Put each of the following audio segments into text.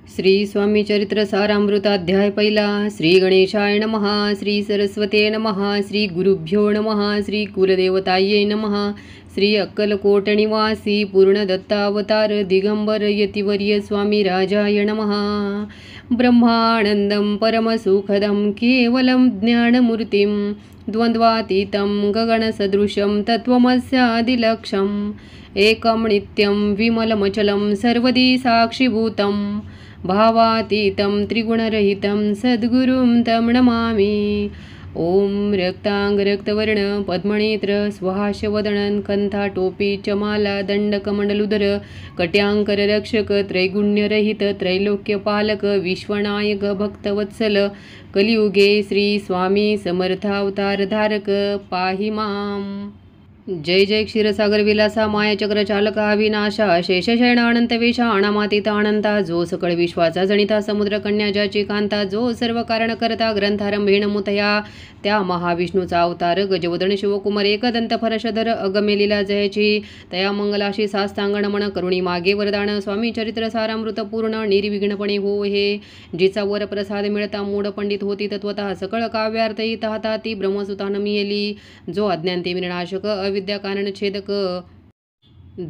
श्री स्वामी चरित्र सारामृत अध्याय पहिला. श्री गणेशाय नमः. श्री सरस्वते नमः. श्री गुरुभ्यो नमः. श्री कुलदेवताये नमः. श्री अक्कलकोट निवासी पूर्ण दत्तावतार दिगंबर यतिवर्य स्वामी राजाय नमः. ब्रह्मानंदं परमसुखदं केवलं ज्ञानमूर्तिं द्वंद्वातीतं गगनसदृशं तत्त्वमस्यादिलक्ष्यम् एकं नित्यं विमलमचलं सर्वदी साक्षिभूतं भावातीतं त्रिगुणरहितं सद्गुरुं तं नमामि. ओम रक्तांग रक्तवर्ण पद्मनेत्र सुहासवदन कंथा टोपी चमाला दंडकमंडलुधर कट्यांकर रक्षक त्रैगुण्यरहित त्रैलोक्यपालक विश्वनायक भक्तवत्सल कलियुगे श्री स्वामी समर्थावतार धारक पाहि माम. जय जय क्षीरसागर विलासा मायाचक्र चालका विनाशा शेषशयन अनंतवेशा अनामातीता अनंता जो सकळ विश्वाचा जणिता समुद्र कन्या ज्याची कांता जो सर्व कारण करता ग्रंथारंभेण मुतया त्या महाविष्णूचा अवतार गजवदन शिवकुमार एकदंत फरशधर अगमेलीला जयाची तया मंगलाशी सास्तांगण मन करुणी मागे वरदान स्वामी चरित्र सारामृत पूर्ण निर्विघ्नपणे हो हे. जिचा वर प्रसाद मिळता मूढ पंडित होती तत्वतः सकळ काव्यार्थही तहता ती ब्रह्मसुता नमियेली. जो अज्ञानते विनाशक अविद्या कारण छेदक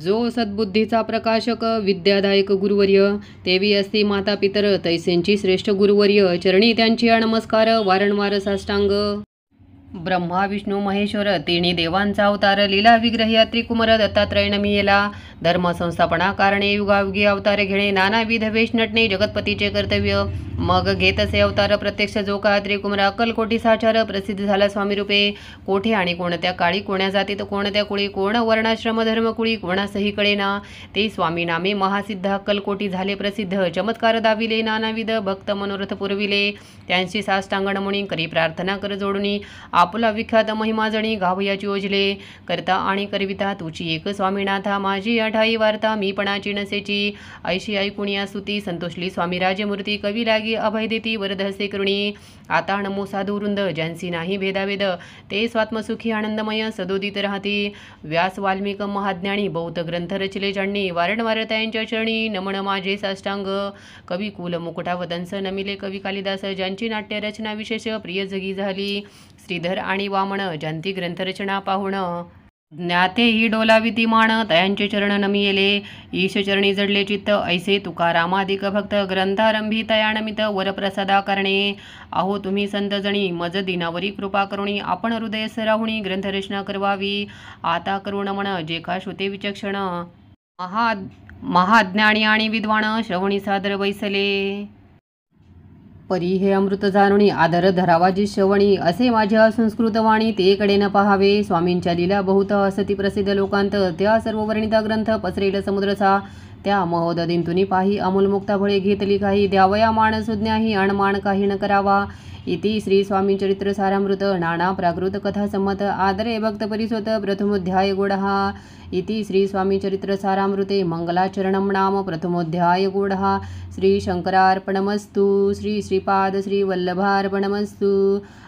जो सद्बुद्धीचा प्रकाशक विद्यादायक गुरुवर्य तेवी असती माता पितर तैसेंची श्रेष्ठ गुरुवर्य चरणी त्यांची नमस्कार वारंवार साष्टांग. ब्रह्मा विष्णू महेश्वर तिन्ही देवांचा अवतार लीला विग्रह त्रिकुमार दत्तात्रय नमियेला. धर्म संस्थापना कारणे युगायुगी अवतार घेणे नानाविध वेश नटणे जगतपतीचे कर्तव्य. मग घेत असे अवतार प्रत्यक्ष जो का त्रिकुमार अक्कलकोटी साचार प्रसिद्ध झाला स्वामी रूपे. कोठे आणि कोणत्या काळी कोण्या जातीत कोणत्या कुळी कोण वर्णाश्रम धर्मकुळी कोणासही कळेना ते स्वामी नामे महासिद्ध अक्कलकोटी झाले प्रसिद्ध. चमत्कार दाविले नानाविध भक्त मनोरथ पुरविले त्यांची साष्टांगण मुनी करी प्रार्थना कर जोडुनी आपला विख्यात महिमा जणी गावयाची ओझले. करता आणि करविता तुची एक स्वामीनाथा माझी अठाई वार्ता मी पणाची नसेची. ऐशी ऐकुणी स्तुती संतोषली स्वामी राजमूर्ती कवी लागी अभय देती वरदहस्ते करुणी. आता नमो साधू वृंद ज्यांची नाही भेदाभेद ते स्वात्मसुखी आनंदमय सदोदित राहती. व्यास वाल्मिक महाज्ञानी बौद्ध ग्रंथ रचले ज्यांनी वारंवार त्यांच्या चरणी नमन माझे साष्टांग. कवी कुल मुकुटावदंस नमिले कवी कालिदास ज्यांची नाट्य रचना विशेष प्रिय जगी झाली. श्रीधर आणि वामन ज्यांची ग्रंथरचना पाहुण ज्ञाते ही डोलाविती मान तयांचे चरण नमियेले. ईश चरणी जडले चित्त ऐसे तुकारामादिक भक्त ग्रंथारंभी तयानमित वरप्रसादा करणे. अहो तुम्ही संत जणी मज दिनावरी कृपा करुणी आपण हृदय सराहुणी ग्रंथरचना करवावी. आता करुण मन जे का श्रुते विचक्षण महाज्ञानी आणि विद्वान श्रवणी सादर बैसले. परी हे अमृत जाणुनी आदर धरावा जी श्रवणी असे माझ्या संस्कृत वाणी ते कडे न पहावे. स्वामींच्या लीला बहुत असती प्रसिद्ध लोकांत त्या सर्व वर्णिता ग्रंथ पसरेल समुद्रचा. त्या महोदधींतुनी पाही अमूलमुक्ता फळे घेतली काही द्यावया मान सुज्ञाही अणमान काही न करावा. इति श्री स्वामी चरित्र सारामृत नाना प्राकृत कथा संमत आदरे भक्त परिसोत प्रथमोध्याय गोडहा. इति श्री स्वामी चरित्र सारामृते मंगलाचरणं नाम प्रथमोध्याय गोडहा. श्री शंकरार्पणमस्तु. श्री श्रीपाद श्री वल्लभार्पणमस्तु.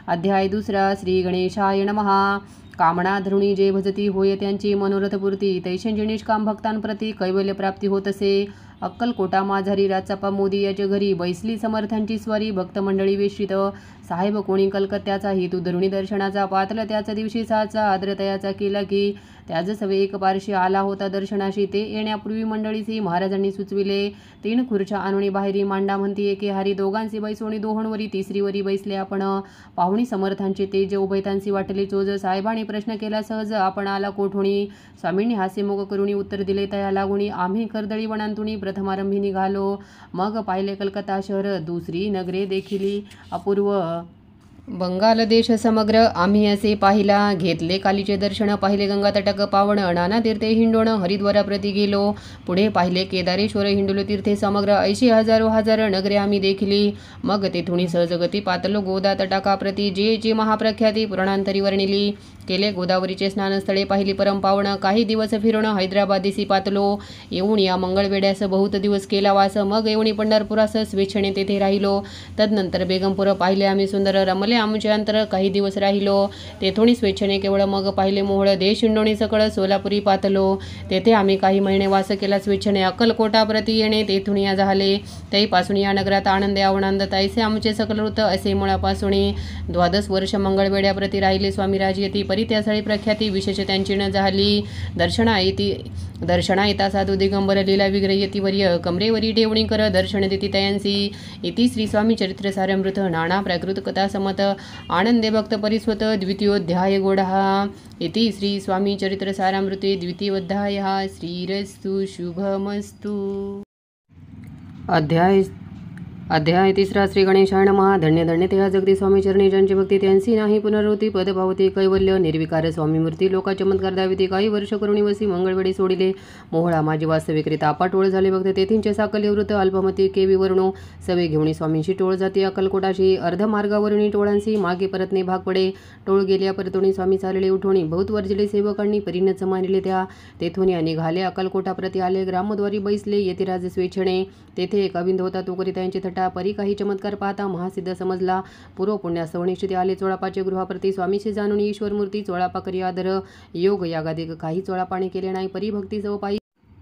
अध्याय दुसरा. श्री गणेशाय नमः. कामना धरुणी जे भजती होय त्यांची मनोरथपूर्ती तैशंजी निष्काम भक्तांप्रती कैवल्य प्राप्ती होत असे. अक्कलकोटा माझारी राचापा मोदी याच्या घरी बैसली समर्थांची स्वारी भक्त मंडळी वेश्रित. साहेब कोणी कलकत्त्याचा हेतू धरुणी दर्शनाचा पातळ त्याचा दिवशी साचा आद्रतयाचा केला की त्याच सवे एक पारशी आला होता दर्शनाशी. ते येण्यापूर्वी मंडळीचे महाराजांनी सुचविले. 3 खुर्च्या आणुनी बाहेरी मांडा म्हणती एके हारी दोघांची बैसोणी दोहोंवरी तिसरीवरी बैसले आपण. पाहुणी समर्थांचे तेज उभयतांशी वाटले चोज. साहेबांनी प्रश्न केला सहज आपण आला कोठोणी. स्वामींनी हास्यमुख करुणी उत्तर दिले तया लागुणी आम्ही कर्दळी वनांतुनी प्रथमारंभी निघालो. मग पाहिले कलकत्ता शहर दुसरी नगरे देखिली अपूर्व. बंगाल देश समग्र आम्ही असे पाहिला. घेतले कालीचे दर्शन पाहिले गंगा तटक पावण नाना तीर्थे हिंडोण हरिद्वाराप्रती गेलो. पुढे पाहिले केदारेश्वर हिंडोलो तीर्थे समग्र ऐशी हजारो हजार नगरे आम्ही देखिली. मग तेथुनी सहजगती पातलो गोदा तटाकाप्रती जे जी महाप्रख्याती पुराणांतरी वर्णिली. केले गोदावरीचे स्नानस्थळे पाहिली परम पावन. काही दिवस फिरून हैदराबादेसी पातलो. येऊन या मंगळवेड्यास बहुत दिवस केला वास. मग येऊन पंढरपुरास स्वेच्छेने तेथे राहिलो. तदनंतर बेगमपूर पाहिले आम्ही सुंदर. रमले आमचे अंतर काही दिवस राहिलो. तेथून स्वेच्छेने केवळ मग पाहिले मोहळ देश इंडोणी सकळ सोलापुरी पातलो. तेथे आम्ही काही महिने वास केला. स्वेच्छेने अक्कलकोटा प्रति येणे तेथून या झाले. तैपासून या नगरात आनंद आनंद तैसे आमचे सकल वृत्त असे मुळापासून 12 वर्ष मंगळवेड्या प्रति राहिले. स्वामी राजयती परी त्यासाळी प्रख्याती विशेष त्यांची न झाली. दर्शना येता साधू दिगंबर लीला विग्रह वर्य कमरेवरी ठेवणी कर दर्शन देती तयांसी. इति श्री स्वामी चरित्र सारामृत नाना प्राकृत कथा समत आनंदे भक्त परिस्वत द्वितीयोध्याय गोडहा. इति श्री स्वामी चरित्र सारामृते द्वितीयोध्यायः. श्रीरस्तु शुभमस्तु. अध्याय 3. श्री गणेशाय नमः. धन्य धन्य ते जगती स्वामी चरणी ज्यांची भक्ती त्यांची नाही पुनरावृत्ती पद पावती कैवल्य निर्विकार स्वामी मूर्ती लोका चमत्कार दाविती काही वर्ष करुणी वसी मंगळवेळी सोडिले मोहळा माझी वास्तविकरिता अपाटोळ झाले भक्त तेथींचे साकल्य वृत्त अल्पमती केवी वर्णो सवे घेऊणी स्वामींशी टोळ जाती अक्कलकोटाशी अर्ध मार्गावरुणी टोळांशी मागे परतणे भाग पडे. टोळ गेल्या परतोणी स्वामी चालले उठोणी बहुत वर्जले सेवकांनी परीनच मानिले त्या तेथून या निघाले अक्कलकोटा प्रति आले. ग्रामद्वारी बैसले येथे राजे स्वेच्छेने तेथे एक अविंद होता तो करी त्यांची थटा परी काही चमत्कार पाहता महासिद्ध समजला. पूर्व पुण्यासह निश्चित आले चोळापाचे गृहाप्रती स्वामीशी जाणून ईश्वर मूर्ती चोळापा करी आदर योग यागादिक काही चोळापाणी केले नाही परी भक्ती जव पायी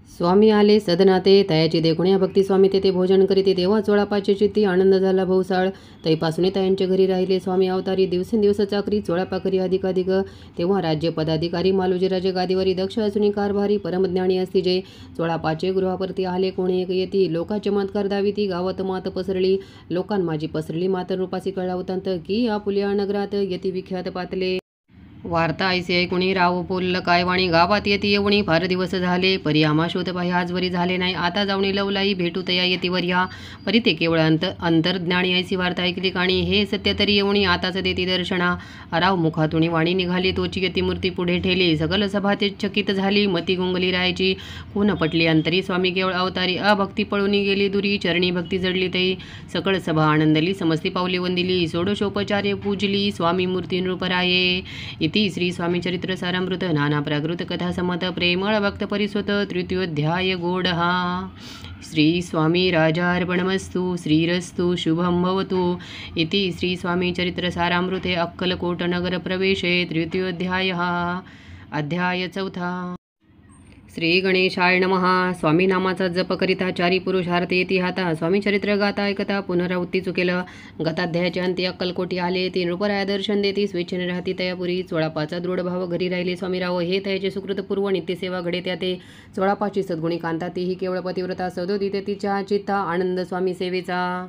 स्वामी आले सदनाते तयाची देखुण्या भक्ती स्वामी तेथे भोजन करीते तेव्हा चोळापाचे चित्ती आनंद झाला भोवसाळ. तैपासून तयांचे घरी राहिले स्वामी अवतारी दिवसेंदिवस चाकरी चोळापा करी अधिकाधिक. तेव्हा राज्य पदाधिकारी मालोजीराजे गादीवरी दक्ष असून कारभारी परमज्ञानी असती जे चोळापाचे गृहाप्रती आले कोणी एक येती लोका चमत्कार दाविती गावात मात पसरली. लोकां माझी पसरली मातर रूपासी कळला उतांत की आपुल्या नगरात यती विख्यात पातले. वार्ता ऐसे ऐकुणी राव बोललं काय वाणी गावात येती येवणी फार दिवस झाले परी आम्हा शोध पाही आजवरी झाले नाही आता जाऊनी लवलाई भेटू तया येती वर्या. परी ते केवळ अंतर्ज्ञानी ऐसी वार्ता ऐकली काणी हे सत्य तरी येवणी आताच देती दर्शना. राव मुखातुणी वाणी निघाली तोची यती मूर्ती पुढे ठेली सकल सभा ते चकित झाली मती गुंगली राहायची खून पटली अंतरी स्वामी केवळ अवतारी अभक्ती पळूनी गेली दुरी चरणी भक्ती जडली तई सकळ सभा आनंदली समस्ती पावले वंदिली षोडशोपचार्य पूजली स्वामी मूर्ती नृपराये. इति श्री स्वामी चरित्र सारामृत नाना प्राकृत कथा समत प्रेमळ भक्त परिस्वत तृतीयोध्याय गोडहा. श्री स्वामी राजार्पणमस्तु. श्रीरस्तु शुभं भवतु. इति श्री स्वामी चरित्र सारामृते अक्कलकोट नगर प्रवेशे तृतीयोध्यायः. अध्याय 4. श्री गणेशाय नमः. स्वामी नामाचा जप करिता चारी पुरुषार्थ येती हाता स्वामी चरित्र गाता ऐकता पुनरावृत्ती चुकेल. गताध्यायाच्या अंती अक्कलकोटी आले ती नृपराया दर्शन देती स्वेच्छेने राहती तयापुरी. चोळापाचा दृढ भाव घरी राहिले स्वामीराव हे तयाचे सुकृत पूर्व नित्यसेवा घडे त्या ते चोळापाची सद्गुणी कांता तीही केवळ पतिव्रता सदोदिते तिच्या चित्ता आनंद स्वामी सेवेचा.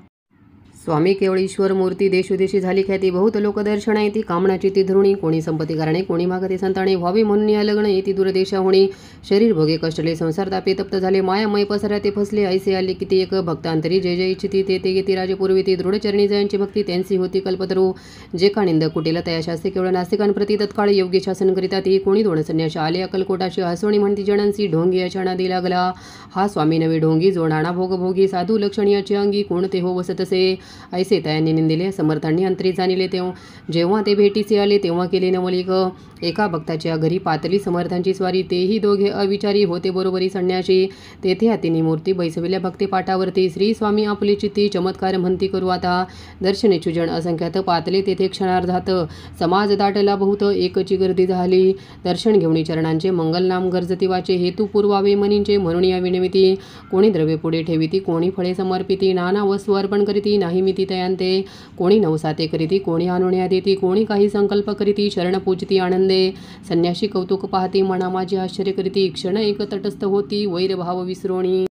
स्वामी केवळ ईश्वर मूर्ती देशोदेशी झाली ख्याती बहुत लोक दर्शना येती कामनाची ती धरुणी कोणी संपत्ती कारणे कोणी मागते संताणे व्हावी म्हणून या लग्न येती दूरदेशा होणी. शरीर भोगे कष्टले संसार तापे तप्त झाले मायामय पसऱ्या ते फसले ऐसे आले किती एक भक्तांतरी जय जय इच्छिती ते ते येती राजे पूर्वी दृढचरणी जयांची भक्ती त्यांची होती कल्पतरू. जे का निंद कुटील तया शास्त्री केवळ नास्तिकांप्रती तत्काळ योग्य शासन करिता ती कोणी दोन संन्यास आले अक्कलकोटाशी हसवणी म्हणती जणांची ढोंगी अशा नदी लागला. हा स्वामी नवे ढोंगी जो नाना भोगभोगी साधू लक्षणीयाची अंगी कोणते हो वसतसे ऐसे तयांनी निंदिले समर्थांनी अंतरी जाणिले जेव्हा ते भेटीचे आले तेव्हा केले नवलिक. एका भक्ताच्या घरी पातली समर्थांची स्वारी तेही दोघे अविचारी होते बरोबरी संन्याशी. तेथे हातीनी मूर्ती बैसविल्या भक्ती पाठावरती श्री स्वामी आपली चित्ती चमत्कार म्हणती करू आता. दर्शनेची जण असंख्यात पातले तेथे क्षणार्धात समाज दाटला बहुत एकची गर्दी झाली. दर्शन घेऊनी चरणांचे मंगलनाम गरजती वाचे हेतू पुरवावे मनींचे म्हणून या विनविती. कोणी द्रव्य पुढे ठेविती कोणी फळे समर्पिती नाना वस्तू अर्पण करीती नाही मिती तयांते. कोणी नवसाते करीती कोणी आणुण्या देती कोणी काही संकल्प करीती शरण पूजती आनंदे. संन्याशी कौतुक पाहती म्हणा माझी आश्चर्य करीती क्षण एक तटस्थ होती वैरभाव विसरोणी.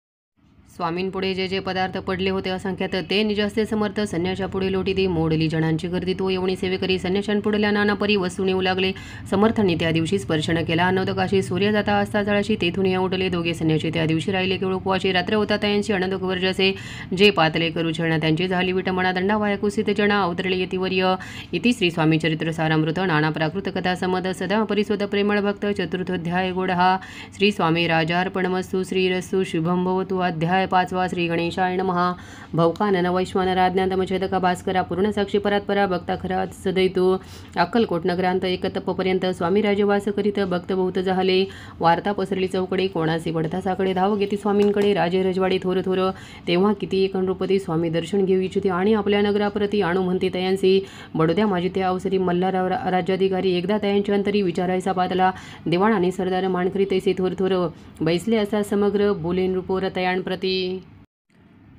स्वामींपुढे जे जे पदार्थ पडले होते असंख्यात ते निजास्ते समर्थ संन्याशापुढे लोटीती मोडली जणांची गर्दी तो येवणी सेवेकरी संन्याशांपुढल्या नाना परी वस्तू नेऊ लागले. समर्थांनी त्या दिवशी स्पर्श न केला नवदकाशी सूर्य जाता असता जळाशी तेथून या उठले दोघे संन्याशी त्या दिवशी राहिले केवळ उपवाशी रात्र होता तयांशी अनंत वर्जसे जे पातले करू छळणा त्यांची झाली विटंबना दंडावाया कुसित जना अवतरले यतिवर्य. इति श्री स्वामी चरित्र सारामृत नाना प्राकृत कथा समद सदा परिस्वत प्रेमळ भक्त चतुर्थोध्याय गोडहा. श्री स्वामी राजार्पणमस्तु. श्रीरस्तु शुभं भवतु. अध्याय 5वा श्री गणेशाय नमः भवकानन वैश्वानराज्ञातमच्छेदका भास्करा पूर्णसाक्षी परात्परा भक्ता खरा सदैतो अक्कलकोट नगरांत एक तप्पपर्यंत स्वामी राजवास करीत भक्त बहुत झाले वार्ता पसरली चौकडे कोणासी पडता साकडे धाव घेती स्वामींकडे राजे रजवाडी थोर थोर तेव्हा किती एकनृपती स्वामी दर्शन घेऊ इच्छिते आणि आपल्या नगराप्रती आणू म्हणते तयांसी बडोद्या माझी त्या अवसरी मल्हारराव राज्याधिकारी एकदा तयांच्या अंतरी विचारायचा पातला दिवाण आणि सरदार माणकरी तैसे थोर थोर बैसले असा समग्र बोले नृपोर तयांप्रती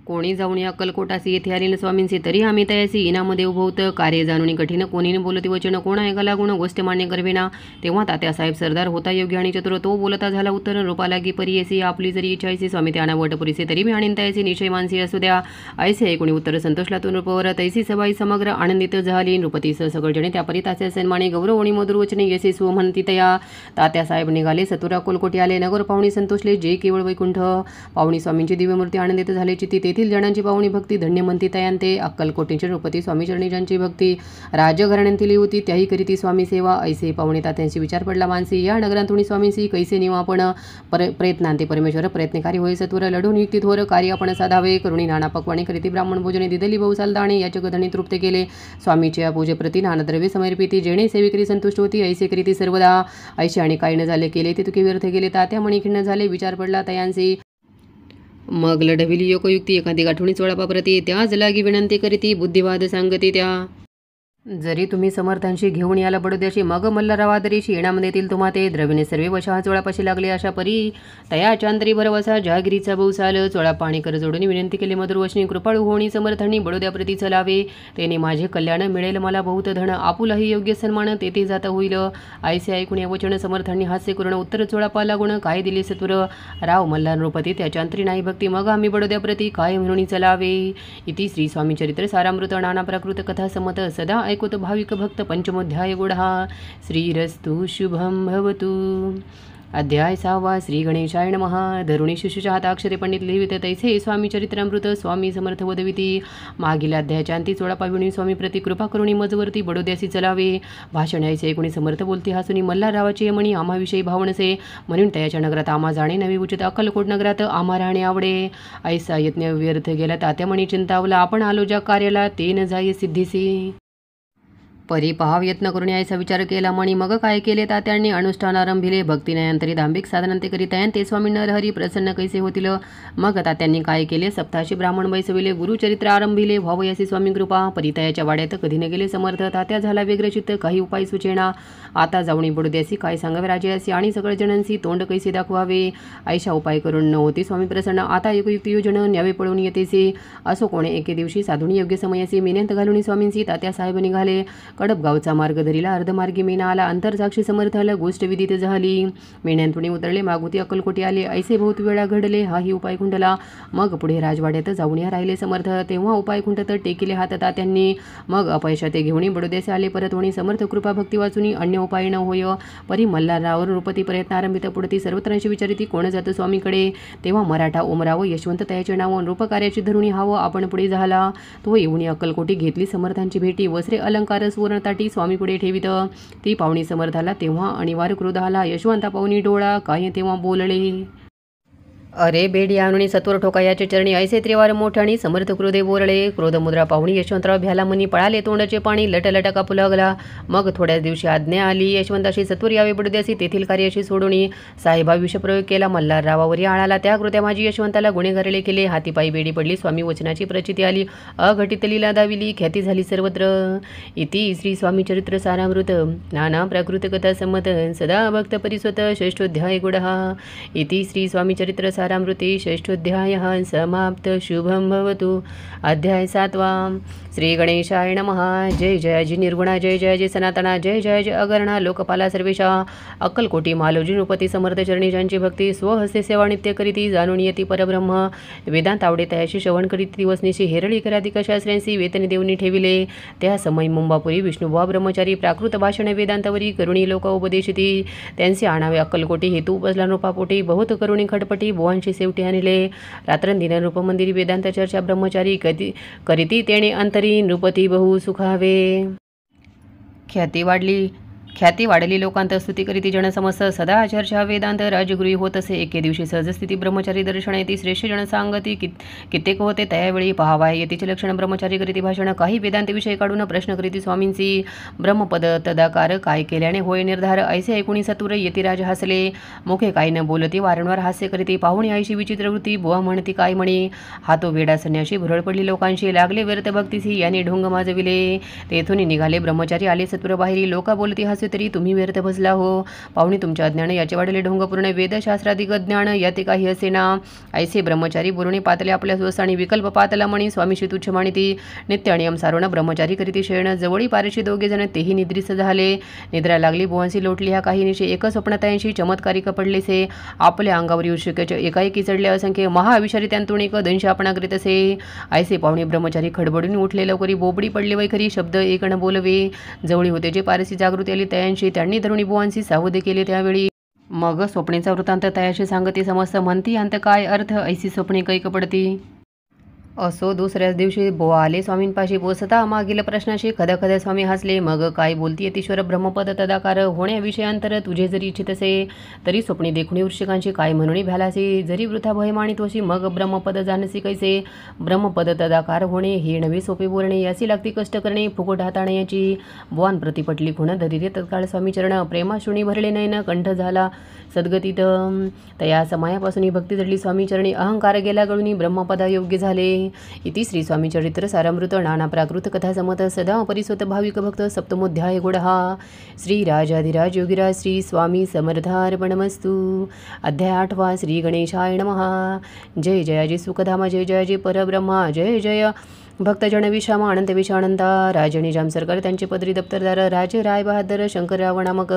कोणी जाऊन या अक्कलकोटासी येथे आलेल्या स्वामींचे तरी आम्ही तयासी इनामध्ये उभं होतं कार्य जाणून कठीण कोणीने बोलती वचन कोणा ऐका गुण गोष्ट मान्य करवेना तेव्हा तात्यासाहेब सरदार होता योग्य आणि चतुर तो बोलता झाला उत्तर रूपा लागी परियसी आपली जरी इच्छायसी स्वामी त्याना वट पुरीसे तरी मी आणीन तयासी निश्चय मानसी असू द्या ऐसे ऐकून उत्तर संतोषला तो नृपवर तैसी सबाई समग्र आनंदित झाली नृपतीसह सगळजणे त्या परिताच्या सन्माने गौरव आणि मधुर वचने यसे सु म्हणती तया तात्यासाहेब निघाले सतुरा कोलकोटी आले नगर पाहुणी संतोषले जे केवळ वैकुंठ पाहुणी स्वामींची दिव्यमूर्ती आनंदित झाले चित्ती तेथील जणांची पाहुणी भक्ती धन्य म्हणती तयांते अक्कलकोटींचे नृपती स्वामी चरणी ज्यांची भक्ती राजघराण्यांतली होती त्याही करीती स्वामी सेवा ऐसे पाहुणे तात्यांशी विचार पडला मानसी या नगरांतुणी स्वामींशी कैसे निवा आपण प्रयत्नांते परमेश्वर प्रयत्नकारी होय सत्वर लढून युक्ती थोर कार्य आपण साधावे करुणी नाना पक्वाणी करीती ब्राह्मण भोजने दिदली बहुसाल दाणे याचे गधणी तृप्त केले स्वामीच्या पूजेप्रती नानद्रव्य समर्पिती जेणे सेविकरी संतुष्ट होती ऐसे करीती सर्वदा ऐसे आणि काही न झाले केले ते तुके व्यर्थ गेले तात्या मणी खिन्न झाले विचार पडला तयांसी मग लढविली योगयुक्ती एखादी गाठोणी चोळापाप्रती त्याच लागी विनंती करीती बुद्धिवाद सांगती त्या जरी तुम्ही समर्थांशी घेऊन याला बडोद्याशी मग मल्हारराव आदरीशी येण्यामध्ये येतील तुम्हा ते द्रविणे सर्वे वशा चोळापाशी लागले अशा परी तया चांद्री भरवसा जहागिरीचा बहुसाल चोळा पाणी कर जोडून विनंती केली मधुरवशनी कृपाळू होणी समर्थांनी बडोद्याप्रती चलावे तेने माझे कल्याण मिळेल मला बहुत धन आपुलाही योग्य सन्मान तेथे जाता होईल ऐसे ऐकून या वचन समर्थांनी हास्य करून उत्तर चोळापा लागून काय दिले सत्वर राव मल्हार नृपती त्या चांत्री नाही भक्ती मग आम्ही बडोद्याप्रती काय म्हणून चलावे इति श्री स्वामी चरित्र सारामृत नाना प्राकृत कथा समत सदा ऐकत भाविक भक्त पंचमोध्याय गुढा श्रीरस्तु शुभम भवतु अध्याय 6 श्री गणेशाय नमः धरुणी शिशुच्या हाताक्षरे पंडित लिहिवित तैसे स्वामी चरित्रामृत स्वामी समर्थ वदविती मागील अध्यायाच्या अंती चोळापाविणी स्वामी प्रति कृपा करुणी मजवरती बडोद्यासी चलावे भाषण ऐसे कोणी समर्थ बोलती हासुनी मल्हाररावाची यमणी आम्हाविषयी भावनसे म्हणून तयाच्या नगरात आम्हा जाणे नवी उचित अक्कलकोट नगरात आम्हा राहणे आवडे ऐसा यत्न व्यर्थ गेला तात्यामणी चिंतावला आपण आलो ज्या कार्याला ते न जाय सिद्धीसी परी पहाव यत्न करून यायचा विचार केला मणी मग काय केले तात्यांनी अनुष्ठान आरंभिले भक्तीनयंतरी दांभिक साधनांते करीत ते स्वामी नरहरी प्रसन्न कैसे होतील मग तात्यांनी काय केले सप्ताशी ब्राह्मण बैसविले गुरुचरित्र आरंभिले व्हावयासी स्वामी कृपा परितयाच्या वाड्यात कधी न गेले समर्थ तात्या झाला व्यग्रचित्त काही उपाय सुचेना आता जाऊनी बडोद्यासी काय सांगावे राजयासी आणि सगळ्या जणांशी तोंड कैसे दाखवावे ऐशा उपाय करून न होती स्वामी प्रसन्न आता एकयुक्त योजन न्यावे पळून येतेसे असो कोणे एके दिवशी साधुनी योग्य समयासी मेन्यांत घालून स्वामींशी तात्या साहेब निघाले कडपगावचा मार्ग धरीला अर्धमार्गी मेना आला अंतरसाक्षी समर्थाला गोष्ट विदित झाली मेण्यांतुणी उतरले मागुती अक्कलकोटी आले ऐसे बहुत वेळा घडले हाही उपाय खुंटला मग पुढे राजवाड्यात जाऊन या राहिले समर्थ तेव्हा उपाय खुंटत टेकिले हात तात्यांनी मग अपयशा ते घेऊन बडोद्याचे आले परत होणी समर्थ कृपा भक्ती वाचुनी अन्य उपाय न होय परी मल्हारराव नृपती प्रयत्न आरंभित पुढती सर्वत्रांशी विचारिती कोण जातं स्वामीकडे तेव्हा मराठा ओमराव यशवंत तयाचे नाव नृपकार्याची धरुणी हावं आपण पुढे झाला तो येऊन अक्कलकोटी घेतली समर्थांची भेटी वस्त्रे अलंकार सुवर्णताटी स्वामी पुढे ठेवित ती पाहुणी समर्थाला तेव्हा अनिवार्य क्रोध आला यशवंता पाहुणी डोळा काय तेव्हा बोलले अरे बेडी आणून सत्वर ठोका याचे चरणी ऐसे त्रिवार मोठ्याने समर्थ क्रोधे बोरळे क्रोधमुद्रा पाहुणी यशवंतराव भ्याला मनी पळाले तोंडाचे पाणी लटलट कापू लागला मग थोड्याच दिवशी आज्ञा आली यशवंताशी सत्वर यावे बडोद्यासी तेथील कार्याशी सोडून साहेबा विषप्रयोग केला मल्हाररावावरी आळाला त्या कृत्या माझी यशवंताला गुन्हेगारीले केले हातीपायी बेडी पडली स्वामी वचनाची प्रचिती आली अघटित लीला दाविली ख्याती झाली सर्वत्र इति श्री स्वामी चरित्र सारामृत नाना प्राकृत कथा संमत सदा भक्त परिस्वत षष्ठोध्याय गुढा इति श्री स्वामी चरित्र सारामृती षष्ठोध्याय समाप्त शुभम भवतु अध्याय 7 श्री गणेशाय नमः जय जयाजी निर्गुणा जय जयाजी सनातना जय जयाजी अगरणा लोकपाला सर्वेशा अक्कलकोटी मालोजी नृपती समर्थ चरणी ज्यांची भक्ती स्वहस्ते सेवा नित्य करीती जाणून येती परब्रह्म वेदांत आवडे तयाशी श्रवण करीत दिवसनिशी हेरळी कराधिक शास्त्र्यांशी वेतन देवनी ठेविले त्या समय मुंबापुरी विष्णुबुवा ब्रह्मचारी प्राकृत भाषण वेदांतावरी करुणी लोक उपदेशिती त्यांचे आणावे अक्कलकोटी हेतू उपजला नृपापोटी बहुत करुणी खटपटी बुवांशी सेवटी आणले रात्रंदिन नृपमंदिरी वेदांत चर्चा ब्रह्मचारी करीती तेणे अंतरी नृपती बहु सुखावे ख्याती वाढली ख्याती वाढली लोकांत स्तुती करीती जनसमस्त सदा चर्चा वेदांत राजगृही होत असे. एके दिवशी सहजस्थिती ब्रह्मचारी दर्शन येती श्रेष्ठ जन सांगती कित्येक होते त्यावेळी पहावाय येतीचे लक्षण ब्रह्मचारी करीती भाषण काही वेदांत विषय काढून प्रश्न करीती स्वामींची. ब्रह्मपद तदाकार काय केल्याने होय निर्धार ऐसे ऐकुणी सत्वर यतिराज हसले. मुखे काही न बोलती वारंवार हास्य करीती पाहुणी आईशी विचित्र वृत्ती बुवा म्हणती काय म्हणे. हातो वेडा संन्याशी भुरळ पडली लोकांशी लागले व्यर्थ भक्तीसी याने ढोंग माजविले. तेथून निघाले ब्रह्मचारी आले सत्वर बाहेरी लोका बोलती हसू तरी तुम्ही व्यर्थ बसला हो. पाहुणे तुमच्या अज्ञान याचे वाढले ढोंग पूर्ण वेदशास्त्राधिक ज्ञान याते काही असेना. ऐसे ब्रह्मचारी बोलणे पातले आपल्या स्वसानी विकल्प पातला म्हणी स्वामीशी तुच्छ मानिती. नित्य नियम सारोण ब्रह्मचारी करीती शयन जवळी पारशी दोघे जण तेही निद्रिस्त झाले. निद्रा लागली बुवांसी लोटली ह्या काही निशे एक स्वप्नतायांशी चमत्कारिक पडलेसे. आपल्या अंगावरी उष्के एकाएकी चढले असंख्य महाविषारी त्यांतून एक दंश आपणा करीत असे. ऐसे पाहुणे ब्रह्मचारी खडबडून उठले लवकरी बोबडी पडली वैखरी शब्द एक न बोलवे. जवळी होते जे पारसी जागृती आली तयांशी त्यांनी धरुणी बुवांसी सावध केले. त्यावेळी मग स्वप्नेचा वृत्तांत तयाशी सांगती समस्त म्हणती अंत काय अर्थ ऐसी स्वप्ने कैक पडती. असो दुसऱ्याच दिवशी बुवा आले स्वामींपाशी पोचता मागील प्रश्नाशी खदखद स्वामी हसले. मग काय बोलती यतीश्वर ब्रह्मपद तदाकार होण्याविषयांतर तुझे जरी इच्छित असे तरी स्वप्ने देखुणी वृश्चिकांची काय म्हणून भ्यालासी. जरी वृथा भय मानितोशी मग ब्रह्मपद जाणसी कैसे. ब्रह्मपद तदाकार होणे हे नवे सोपे बोलणे याची लागती कष्ट करणे फुकट हाताणे याची. बुवान प्रतिपटली खुण धरिरे तत्काळ स्वामी चरण प्रेमाशुणी भरले नयन कंठ झाला सद्गतीत. तया समायापासून भक्ती जडली स्वामी चरणी अहंकार गेला गळूनी ब्रह्मपदा योग्य झाले. इति श्री स्वामी चरित्र सारामृत नाना प्राकृत कथा समत सदा परिसोत भाविक भक्त सप्तमोध्याय गुडहा. श्री राजाधिराज योगिराज श्री स्वामी समर्थार्पणमस्तु. अध्याय 8 श्री गणेशाय नमः. जय जयाजी सुखधामा जय जयाजी परब्रह्मा जय जय भक्तजन विषामा अनंत विषानंता. राजणी जाम सरकार त्यांचे पदरी दप्तरदार राजे राय बहादर शंकरराव नामक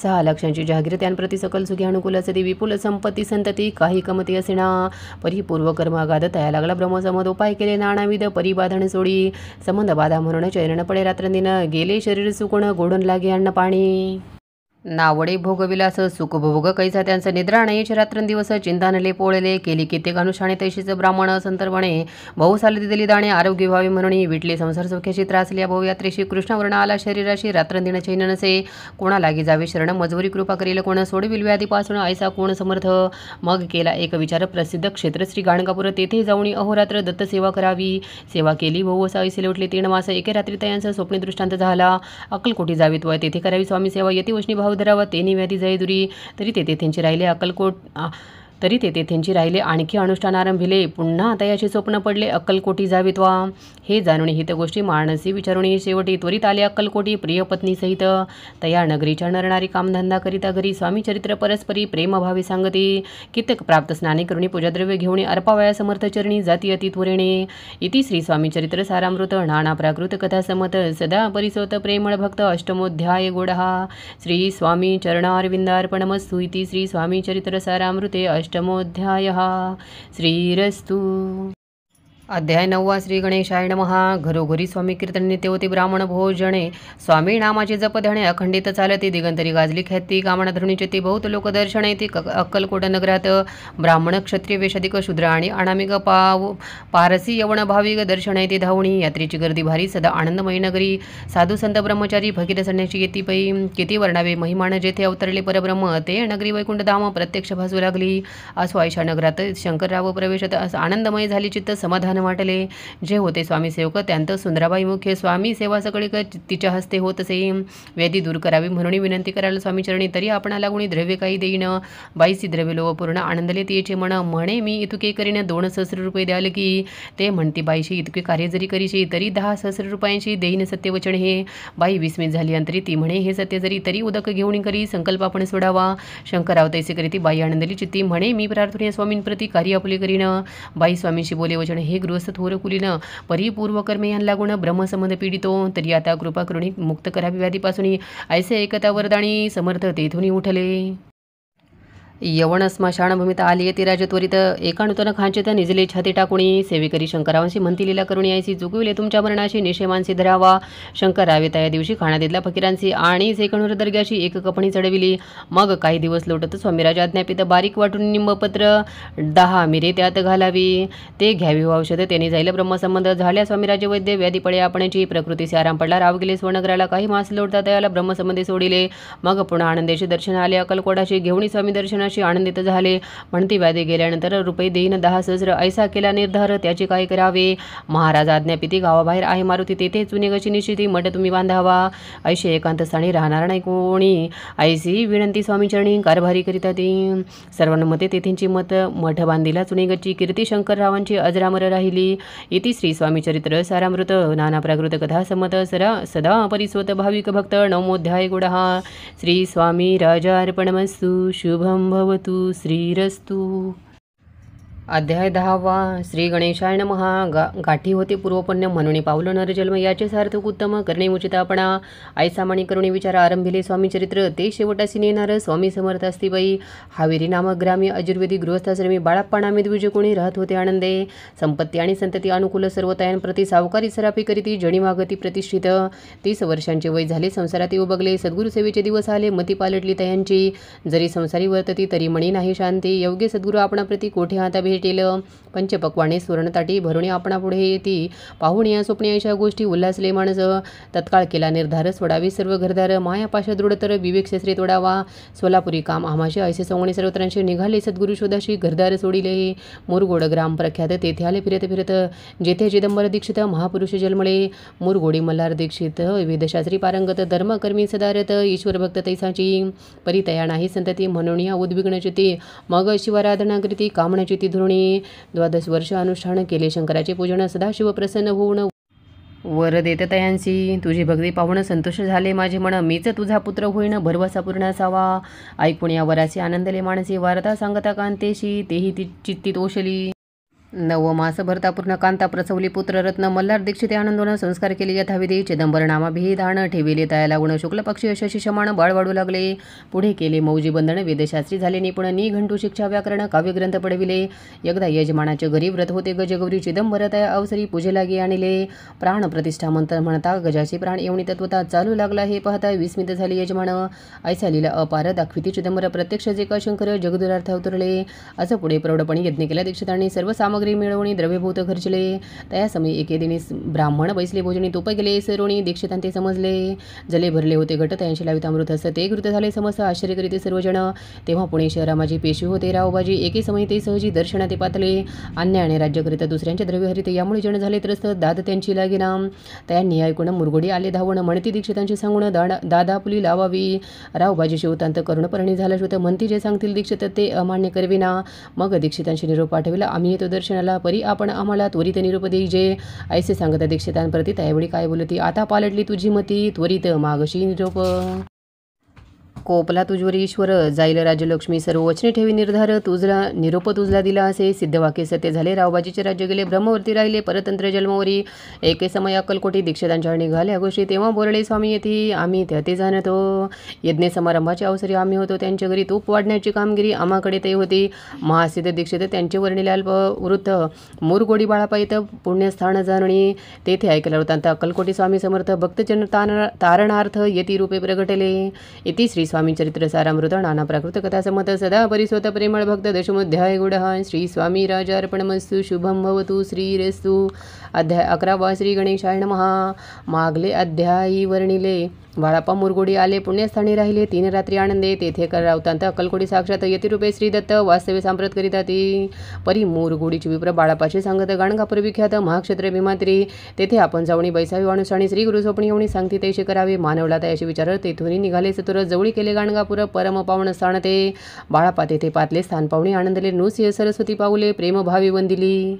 6 लाखांची जहागीर त्यांप्रती सकल सुखी अनुकूल सदी विपुल संपत्ती संतती काही कमती असेना. परिपूर्व कर्मागाध तया लागला ब्रह्मसमद उपाय केले नानाविध परिबाधन सोडी. संबंध बाधा म्हणून चैन पडे रात्रंदिन गेले शरीर सुकुण गोडून लागे अन्न पाणी. नावडे भोगविलास सुख भोग कैसा त्यांचं निद्रा नयेच रात्रंदिवस चिंतानले पोळले. केली कित्येक अनुष्ठाने तैशीच ब्राह्मण संतर्पणे बहु साली दिली दाणे आरोग्य व्हावे म्हणून विटले संसार सुख्याची त्रासल्या बहुयात्रेशी कृष्णवर्ण आला शरीराशी रात्रंदिन चैन नसे. कोणा लागी जावे शरण मजवरी कृपा करेल कोण सोडविल व्याधीपासून ऐसा कोण समर्थ. मग केला एक विचार प्रसिद्ध क्षेत्र श्री गाणगापूर तेथे जाऊन अहोरात्र दत्त सेवा करावी. सेवा केली बहु असा ऐसे लोटले 3 मास एके रात्री तयांचा स्वप्ने दृष्टांत झाला. अक्कलकोटी जावीत वय तेथे करावी स्वामी सेवा यती वशनी भाव धरावा तेनी व्याधी जयदुरी. तरी तेथे त्यांचे राहिले तरी तेथे त्यांची राहिले आणखी अनुष्ठान आरंभिले. पुन्हा तयाचे स्वप्न पडले अक्कलकोटी जावित्वा. हे जाणून हित गोष्टी मानसी विचारुणी शेवटी त्वरित आले अक्कलकोटी प्रिय पत्नी सहित. तया नगरीच्या नरणारी कामधंदा करिता घरी स्वामी चरित्र परस्परी प्रेमभावी सांगती. कित्येक प्राप्त स्नानी करुणी पूजाद्रव्य घेऊन अर्पावया समर्थ चरणी जाती अति त्वरेणे. इति श्री स्वामी चरित्र सारामृत नाना प्राकृत कथा समत सदा परिसोत प्रेमळ भक्त अष्टमोध्याय गुडहा. श्री स्वामी चरणारविंदार्पणमस्तु. इति श्री स्वामी चरित्र सारामृते अष्टमोध्यायः. श्रीरस्तु. अध्याय 9 श्री गणेशाय नमः. घरोघरी स्वामी कीर्तन नित्य होते ब्राह्मण भोजने. स्वामी नामाचे जप ध्याने अखंडित चालते. दिगंतरी गाजली ख्याती कामना धरुणीचे ते बहुत लोक दर्शन येते अक्कलकोट नगरात. ब्राह्मण क्षत्रिय वेशाधिक शूद्र आणि अनामिक पारसी यवण भाविक दर्शन येते धावणी. यात्रेची गर्दी भारी सदा आनंदमयी नगरी. साधू संत ब्रह्मचारी फकीर संन्यासी येती पै. किती वर्णावे महिमान जेथे अवतरले परब्रह्म ते नगरी वैकुंठ धाम प्रत्यक्ष भासू लागली. असो आयशा नगरात शंकरराव प्रवेशात आनंदमय झाली चित्त समाधान वाटले. जे होते स्वामी सेवक त्यांत सुंदराबाई मुख्य. स्वामी सेवा सगळीक तिच्या हस्ते होत असे. व्याधी दूर करावी म्हणून विनंती करायला स्वामी चरणी तरी आपणा लागून द्रव्य काही देईन. बाईसी द्रव्य लोभ पूर्ण आनंदले तिचे म्हणे मी इतके करीन 2 सहस्र रुपये द्याल की. ते म्हणते बाईशी इतके कार्य जरी करीशी तरी 10 सहस्र रुपयांची देईन सत्यवचन हे. बाई विस्मित झाली अंतरी ती म्हणे हे सत्य जरी तरी उदक घेऊन करी संकल्प आपण सोडावा. शंकरराव तैसे करीती बाई आनंदली चित्ती म्हणे मी प्रार्थनीय स्वामींप्रती कार्य आपले करीन. बाई स्वामींशी बोले वचन हे गृहस्थ थोर कुलीन परिपूर्व कर्मे यान लागून ब्रह्मसंबंध पीडितो. तरी आता कृपा करुणी मुक्त करावी व्याधीपासून ऐसे एकता वरदानी समर्थ तेथून उठले. यवण स्मशानभूमीत आली येती राज त्वरित एका नूतन खांचेत निजले छाती टाकुणी सेवेकरी शंकरावांशी म्हणती लीला करुणी यायची चुकविले तुमच्या मरणाशी निशेमानसी धरावा शंकर रावे त्या दिवशी खाणादितला फकीरांची आणि सेकणूर दर्ग्याशी एक कपणी चढविली. मग काही दिवस लोटत स्वामीराज आज्ञापित बारीक वाटून निंबपत्र 10 मिरे त्यात घालावी ते घ्यावी औषध त्यांनी जाईल ब्रह्मसंबंध झाल्या. स्वामीराजे वैद्य व्याधी पळे आपणची प्रकृतीचे आराम पडला. राव गेले स्वनगराला काही मास लोटता त्याला ब्रह्मसंबंधी सोडिले. मग पुन्हा आनंदेचे दर्शन आले. अक्कलकोटाशी घेऊन स्वामी दर्शनाशी आनंदित झाले. म्हणती व्याधी गेल्यानंतर रुपये देईन 10 सहस्र ऐसा केला निर्धार त्याचे काय करावे. महाराज आज्ञापिती गावाबाहेर आहे मारुती तेथे चुनेगची निश्चिती मठ तुम्ही बांधावा. ऐशे एकांत स्थानी राहणार नाही कोणी ऐसी विनंती स्वामीचरणी कारभारी करिता ती सर्वांमते तेथेंची मठ बांधिला. चुनेगची कीर्ती शंकररावांची अजरामर राहिली. इति श्री स्वामी चरित्र सारामृत नाना प्राकृत कथा संमत सदा परिस्वत भाविक भक्त नवमोध्याय गुडहा. श्री स्वामी राजार्पणमस्तु शुभम भवतु श्रीरस्तु. अध्याय 10 श्री गणेशाय नमः. गाठी होते पूर्वपुण्य म्हणून पावलं नरजन्म याचे सार्थक उत्तम करणे उचितापणा ऐसा मणी करुणी विचार आरंभिले स्वामी चरित्र ते शेवटासी नेणार स्वामी समर्थ असती बाई. हावेरी नामक ग्रामी आयुर्वेदी गृहस्थाश्रमी बाळाप्पा नामे द्विज कोणी राहत होते आनंदे. संपत्ती आणि संतती अनुकूल सर्व तयांप्रती सावकारी सराफी करीती जणी मागती प्रतिष्ठित. 30 वर्षांचे वय झाले संसारात उबगले. सद्गुरु सेवेचे दिवस आले मती पालटली तयांची. जरी संसारी वर्तती तरी मणी नाही शांती. योग्य सद्गुरु आपणाप्रती कोठे आता भेटेल. पंचपक्वाने सुवर्णताटी भरुणी आपणापुढे येती. पाहून या स्वप्ने अशा गोष्टी उल्हासले माणस. तत्काळ केला निर्धार सोडावी सर्व घरदार. मायापाशा दृढतर विवेक शस्त्रे तोडावा. सोलापुरी काम आम्हाशी ऐसे संवणी सर्वत्रांशी निघाले सद्गुरु शोधाशी घरदार सोडिले. मुरगोड ग्राम प्रख्यात तेथे आले फिरत फिरत जेथे चिदंबर दीक्षित महापुरुष जन्मळे. मुरगोडी मल्हार दीक्षित वेदशास्त्री पारंगत धर्मकर्मी सदारत ईश्वर भक्त तैसाची. परितया नाही संतती म्हणून या उद्विग्न चिती. मग शिवाराधना करीती कामण्याची ती धुरणी. 12 वर्ष अनुष्ठान केले शंकराचे पूजन सदाशिव प्रसन्न होऊन वर देत तयांसी. तुझी भक्ती पाहून संतोष झाले माझे मन. मीच तुझा पुत्र होईन भरवसा पूर्ण असावा. ऐकून या वराची आनंदले माणसे वार्ता सांगता कांतेशी तेही ती चित्ती तोषली. 9 मास भरता पूर्ण कांता प्रसवली पुत्ररत्न मल्हार दीक्षिते आनंदोनं संस्कार केले यथाविधी. चिदंबर नामाभिधान ठेविले तयाला गुण शुक्ल पक्षी यशस्वी शमाण बाळ वाढू लागले. पुढे केले मौजी बंधन वेदशास्त्री झाले निपुण. निघंटू शिक्षा व्याकरण काव्यग्रंथ पडविले. एकदा यजमानाचे घरी व्रत होते गजगौरी चिदंबर तया अवसरी पूजे लागे आणले. प्राण प्रतिष्ठा मंत्र म्हणता गजाचे प्राण एवढी तत्वता चालू लागला हे पाहता विस्मित झाले यजमान. ऐसा लीला अपार दाखविती चिदंबर प्रत्यक्ष जे का शंकर जगदुरार्थ उतरले. असं पुढे प्रौढपणी यज्ञ केला दीक्षितांनी सर्व सामग्री मिळवणी द्रव्यभूत खर्चले. त्या समय एके दिनी ब्राह्मण बैसले भोजनी तूप गेले सरोणी दीक्षितांते समजले. जले भरले होते घट तयांशी लावित अमृत हस्त ते घृत झाले समस्त आश्चर्य करीते सर्वजण. तेव्हा पुणे शहरा माझी पेशी होते रावबाजी. एके समय ते सहजी दर्शना ते पातले. अन्यायाने राज्य करीत दुसऱ्यांचे द्रव्य हरित यामुळे जण झाले त्रस्त दाद त्यांची लागेना. त्यांनी ऐकून मुरगोडी आले धावण म्हणती दीक्षितांशी सांगून दादा पुली लावावी. रावबाजी शिवतांत करुणपर्णी झाला शोत म्हणती जे सांगतील दीक्षित ते अमान्य करविना. मग दीक्षितांशी निरोप पाठविला आम्ही येतो दर्शनाला परी आपण आम्हाला त्वरित निरोप देईजे. ऐसे सांगता दीक्षितांप्रती त्यावेळी काय बोलती आता पालटली तुझी मती त्वरित मागशी निरोप. कोपला तुझवर ईश्वर जाईल राज्यलक्ष्मी सर्व वचने ठेवी निर्धार. तुझला निरोप तुझला दिला असे सिद्धवाक्य सत्य झाले. रावबाजीचे राज्य गेले ब्रह्मवर्ती राहिले परतंत्र जन्मवरी. एके समय अक्कलकोटी दीक्षितांच्या निघाल्या गोष्टी तेव्हा बोलले स्वामी येथे आम्ही ते जाणतो. यज्ञ समारंभाच्या अवसरी आम्ही होतो त्यांच्या घरी. तूप वाढण्याची कामगिरी आम्हाकडे ते होती. महासिद्ध दीक्षित त्यांचे वर्णिले अल्प वृत्त मुरगोडी बाळापायत पुण्यस्थान जाणणी. तेथे ऐकला होता अक्कलकोटी स्वामी समर्थ भक्तजन तारणार्थ यती रूपे प्रगटले. इति श्री स्वामी चरित्र सारामृत नाना प्राकृत कथा संमत सदा परिस्वत प्रेमळ भक्त दशमोध्याय गुडहा. श्री स्वामी राजार्पणमस्तु शुभम भवतु श्रीरस्तु. अध्याय 11 श्री गणेशाय नमः. मागले अध्यायी वर्णिले. बाळाप्पा मुरगोडी आले पुण्यस्थानी राहिले 3 रात्री आनंदे. तेथे रावतांत अक्कलकोटी साक्षात यतिरूपे श्री दत्त वास्तव्य सांप्रत करिता ती. परी मुरगोडीची विप्र बाळापाशी सांगत गाणगापूर विख्यात महाक्षत्र भीमात्री. तेथे आपण जाऊणी बैसावी वाणुसाणी श्री गुरु स्वप्नी येऊणी सांगती तैसे करावे. मानवला तयाशी विचार तेथून निघाले सतुर जवळी केले गाणगापूर परम पावन स्थान ते. बाळाप्पा तेथे पातले स्थान पाहुणे आनंदले. नृसिंह सरस्वती पाऊले प्रेम भावी वंदिली.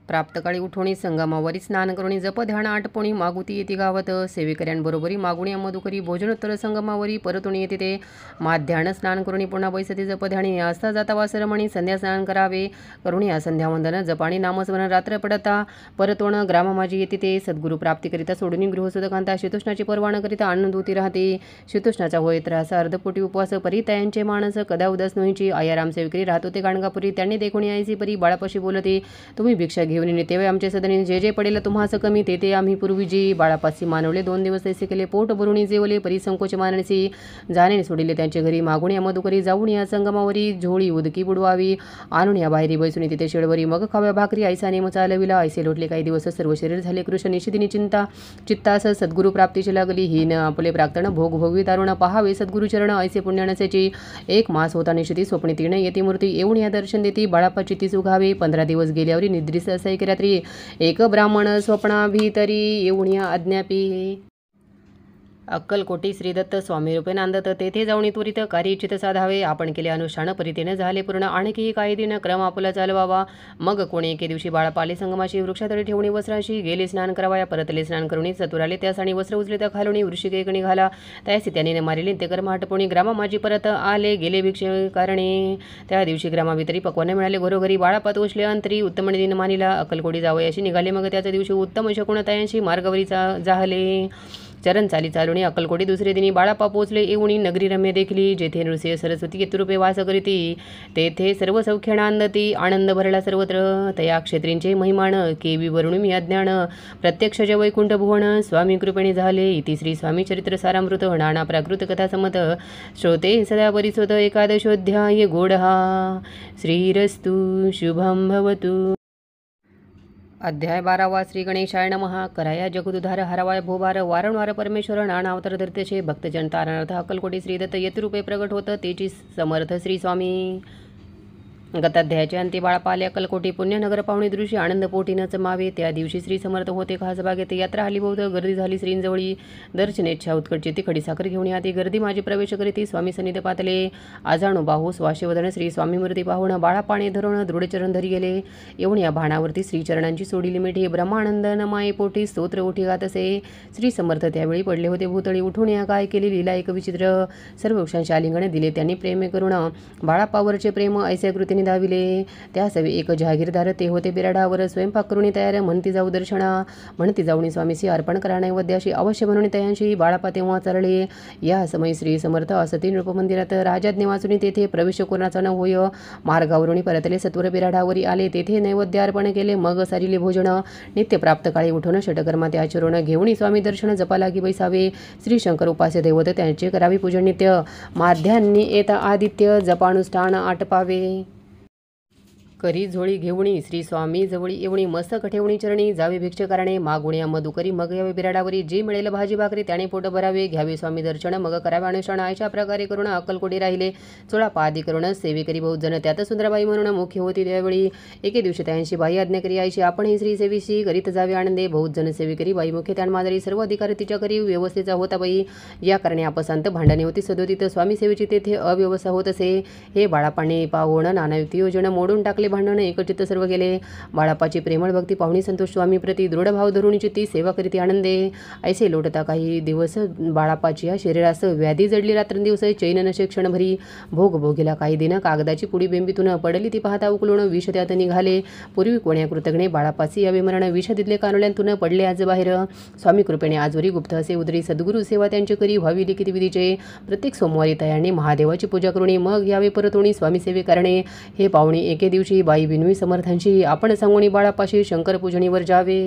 प्राप्तकाळी उठोणी संगमावरी स्नान करुणी जप ध्यान आटपोणी मागुती येती गावत सेवेकऱ्यांबरोबरी मागुणी मधुकरी भोजनोत्तर संगमावरी परतुणी येते ते माध्यान स्नान करुणी पुन्हा बैसती जप ध्यानी असता जाता वासरमणी संध्या स्नान करावे करुणी संध्यावंदन जपाणी नामस्मरण रात्र पडता परतोण ग्राम माझी येते ते सद्गुरु प्राप्तीकरिता सोडून गृहसुदकांता शीतोष्णाची परवाना करिता आनंदवती राहते शीतोष्णाचा होय त्रास अर्धपोटी उपवास परितयांचे माणस कदा उदास नोईची आयाराम सेविकरी राहत होते गाणगापुरी त्यांनी देखुणी आईसी परी बाळापाशी बोलते तुम्ही भिक्षा घेऊन नेते आमचे सदनी जे जे पडेल तुम्हास कमी ते आम्ही पूर्वीजी बाळापासी मानवले 2 दिवस तैसे केले पोट भरुणी जेवले परी संकोच मानसी जाणे सोडिले त्यांचे घरी मागून या मधुकरी जाऊन या संगमावरी झोळी उदकी बुडवावी आणून या बाहेरी बैसून तिथे शेळवरी मग खाव्या भाकरी ऐसा नेम चालविला ऐसे लोटले काही दिवस सर्व शरीर झाले कृष्ण निशिदिनी चित्तास सद्गुरु प्राप्तीची लागली ही न आपले प्राक्तन भोग भोगवी दारुण पहावे सद्गुरु चरण ऐसे पुण्य नसेची 1 मास होता निशिती स्वप्नी तीर्ण येती मूर्ती येऊन या दर्शन देती बाळापा चित्ती सुघावे 15 दिवस गेल्यावरी निद्रिस असाई रात्री एक ब्राह्मण स्वप्नाभितरी येऊन या अज्ञापी अक्कलकोटी श्रीदत्त स्वामी रूपे नांदत तेथे जाऊन त्वरित कार्य इच्छित साधावे आपण केले अनुष्ठान परितेने झाले पूर्ण आणखी काही दिन क्रम आपला चालवावा मग कोणी एके दिवशी बाळापाली संगमाशी वृक्षातळी ठेवणी वस्त्राशी गेले स्नान करावया परतले स्नान करुणी चतुराले त्यास आणि वस्त्र उचले त्या खालुणी वृषिक एक निघाला त्यासी त्याने मारिले ते कर्म हटपणी ग्रामा माझी परत आले गेले भिक्षे कारणे त्या दिवशी ग्रामाभितरी पक्वान मिळाले घरोघरी बाळापात उचले अंतरी उत्तम दिन मानिला अक्कलकोटी जावयाशी निघाले मग त्याच्या दिवशी उत्तम शकुनतायांशी मार्गावरीचा जाहले चरण चालुणी अक्कलकोटी दुसरे दिनी बाळापा पोचले येऊणी नगरी रम्य देखली जेथे नृसिंह सरस्वती केतुरूपे वास करीती तेथे सर्व सौख्याण आनंदती आनंद भरला सर्वत्र तया क्षेत्रींचे महिमान केवी वरुणी मी अज्ञान प्रत्यक्ष जय वैकुंठ भुवन स्वामी कृपेने झाले इति श्री स्वामी चरित्र सारामृत नाना प्राकृत कथा समत श्रोते सदा परिसोत एकादशोध्याय गोडहा श्रीरस्तु शुभं भवतु। अध्याय 12 श्री गणेशाय नमः कराया जगदुधार हरवाय भोभार वारंवार परमेश्वर नाना अवतार धरतेचे भक्तजन तारणार्थ अक्कलकोटी श्रीदत्त यतिरूपे प्रगट होत तेची समर्थ श्री स्वामी गताध्यायाचे अंती बाळापा आले अक्कलकोटी पुण्यनगर पाहुणे दृश्य आनंद पोटी न चमावे त्या दिवशी श्री समर्थ होते खास बागेत यात्रा आली बहुत गर्दी झाली श्रींजवळी दर्शनेच्छा उत्कटची ती खडी साखर घेऊन आती गर्दी माझी प्रवेश करीती स्वामी सन्निध पातले आजाणू बाहू स्वाशीवदन श्री स्वामी मूर्ती पाहून बाळापाने धरून दृढचरण धरी गेले येऊन या भाणावरती श्रीचरणांची सोडीली मिठी ब्रह्मानंद नमाये पोटी स्तोत्र उठी गात असे श्री समर्थ त्यावेळी पडले होते भूतळी उठून या काय केली लीला एक विचित्र सर्व वृक्षांचे आलिंगण दिले त्यांनी प्रेमे करुण बाळापावरचे प्रेम ऐसे कृतीने दाविले त्या सवे एक जहागीरदार ते होते बिराडावर स्वयंपाक करून तयार म्हणती जाऊ दर्शना म्हणती जाऊन स्वामीसी अर्पण करा नैवेद्याशी अवश्य म्हणून तयांशी बाळापा तेव्हा चालले या समय श्री समर्थ असती नृपमंदिरात राजाज्ञे वाचून तेथे प्रवेश कोणाचा न होय मार्गावरून परतले सत्वर बिराडावरी आले तेथे नैवेद्य अर्पण केले मग सारिले भोजन नित्य प्राप्त काळी उठून षटकर्मा ते आचरण घेऊन स्वामी दर्शन जपा लागी बैसावे श्री शंकर उपास्य दैवत त्यांचे करावी पूजन नित्य माध्यान्नी येता आदित्य जपानुष्ठान आटपावे करी झोळी घेऊणी श्री स्वामी जवळी येवणी मस्तक ठेवणी चरणी जावे भिक्षकाराने मागुण्या मधुकरी मग यावे बिराडावरी जे मिळेल भाजी भाकरी त्याने पोट भरावे घ्यावे स्वामी दर्शन मग करावे अनुष्ठान अशा प्रकारे करून अक्कलकोटी राहिले चोळा पादी करून सेवेकरी बहुत जण त्यात सुंदराबाई म्हणून मुख्य होती त्यावेळी एके दिवशी त्यांशी बाई आज्ञा करी आईशी आपणही श्री सेवेशी करीत जावे आनंदे बहुत जण सेवेकरी बाई मुख्य त्यान मादरी सर्व अधिकारी तिच्या करी व्यवस्थेचा होता बाई या कारणे आपसांत भांडणे होती सदोदित स्वामी सेवेची तेथे अव्यवस्था होत असे हे बाळापाने पावण नाना युक्ती योजना मोडून टाकले भांडण एकचित्त सर्व गेले बाळापाची प्रेमळ भक्ती पाहुणी संतोष स्वामी प्रति दृढ भाव धरूनीची ती सेवा करीती आनंदे ऐसे लोटता काही दिवस बाळापाची या शरीरास व्याधी जडली रात्रंदिवस चैन नशे क्षणभरी भोग भोगीला काही दिन कागदाची पुडी बेंबीतून पडली ती पाहता उकलून विष त्यात निघाले पूर्वी कोण्या कृतज्ञे बाळापासी यावे मरण विष दिले कानोल्यांतून पडले आज बाहेर स्वामी कृपेने आजवरी गुप्त असे उदरी सद्गुरु सेवा त्यांची करी व्हावी लिखित विधीचे प्रत्येक सोमवारी तयाने महादेवाची पूजा करुणी मग यावे परतोणी स्वामी सेवे करणे हे पाहुणी एके दिवशी बाई बिनवी समर्थांची आपण सांगोणी बाळापाशी शंकर पूजनीवर जावे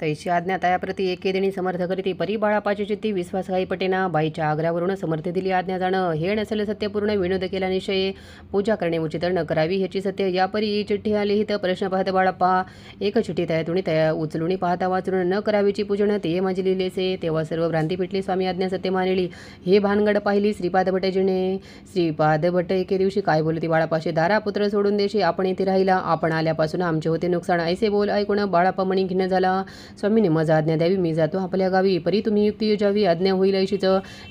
तैशी आज्ञा तयाप्रती एकेदिनी समर्थ करीती परी बाळापाची चित्ती विश्वासघाई पटेना बाईच्या आग्र्यावरून समर्थ दिली आज्ञा जाणं हे नसेल सत्यपूर्ण विनोद केला निश्चय पूजा करणे उचित न करावी ह्याची सत्य या परी चिठ्ठी आली ही तर प्रश्न पाहत बाळाप्पा एक चिठ्ठी तयातुणी तया उचलुणी पाहता वाचून न करावीची पूजन ते माझी लिहिलेसे तेव्हा सर्व भ्रांती पिटली स्वामी आज्ञा सत्य मानिली हे भानगड पाहिली श्रीपाद भटजीने श्रीपाद भट एके दिवशी काय बोलती बाळापाशी दारा पुत्र सोडून देशी आपण इथे राहिला आपण आल्यापासून आमचे होते नुकसान ऐसे बोल ऐकून बाळाप्पा मणी खिन्न झाला स्वामीने माझा आज्ञा द्यावी, मी जातो आपल्या गावी. परी तुम्ही युक्ती योजावी, आज्ञा होईल ऐशीच.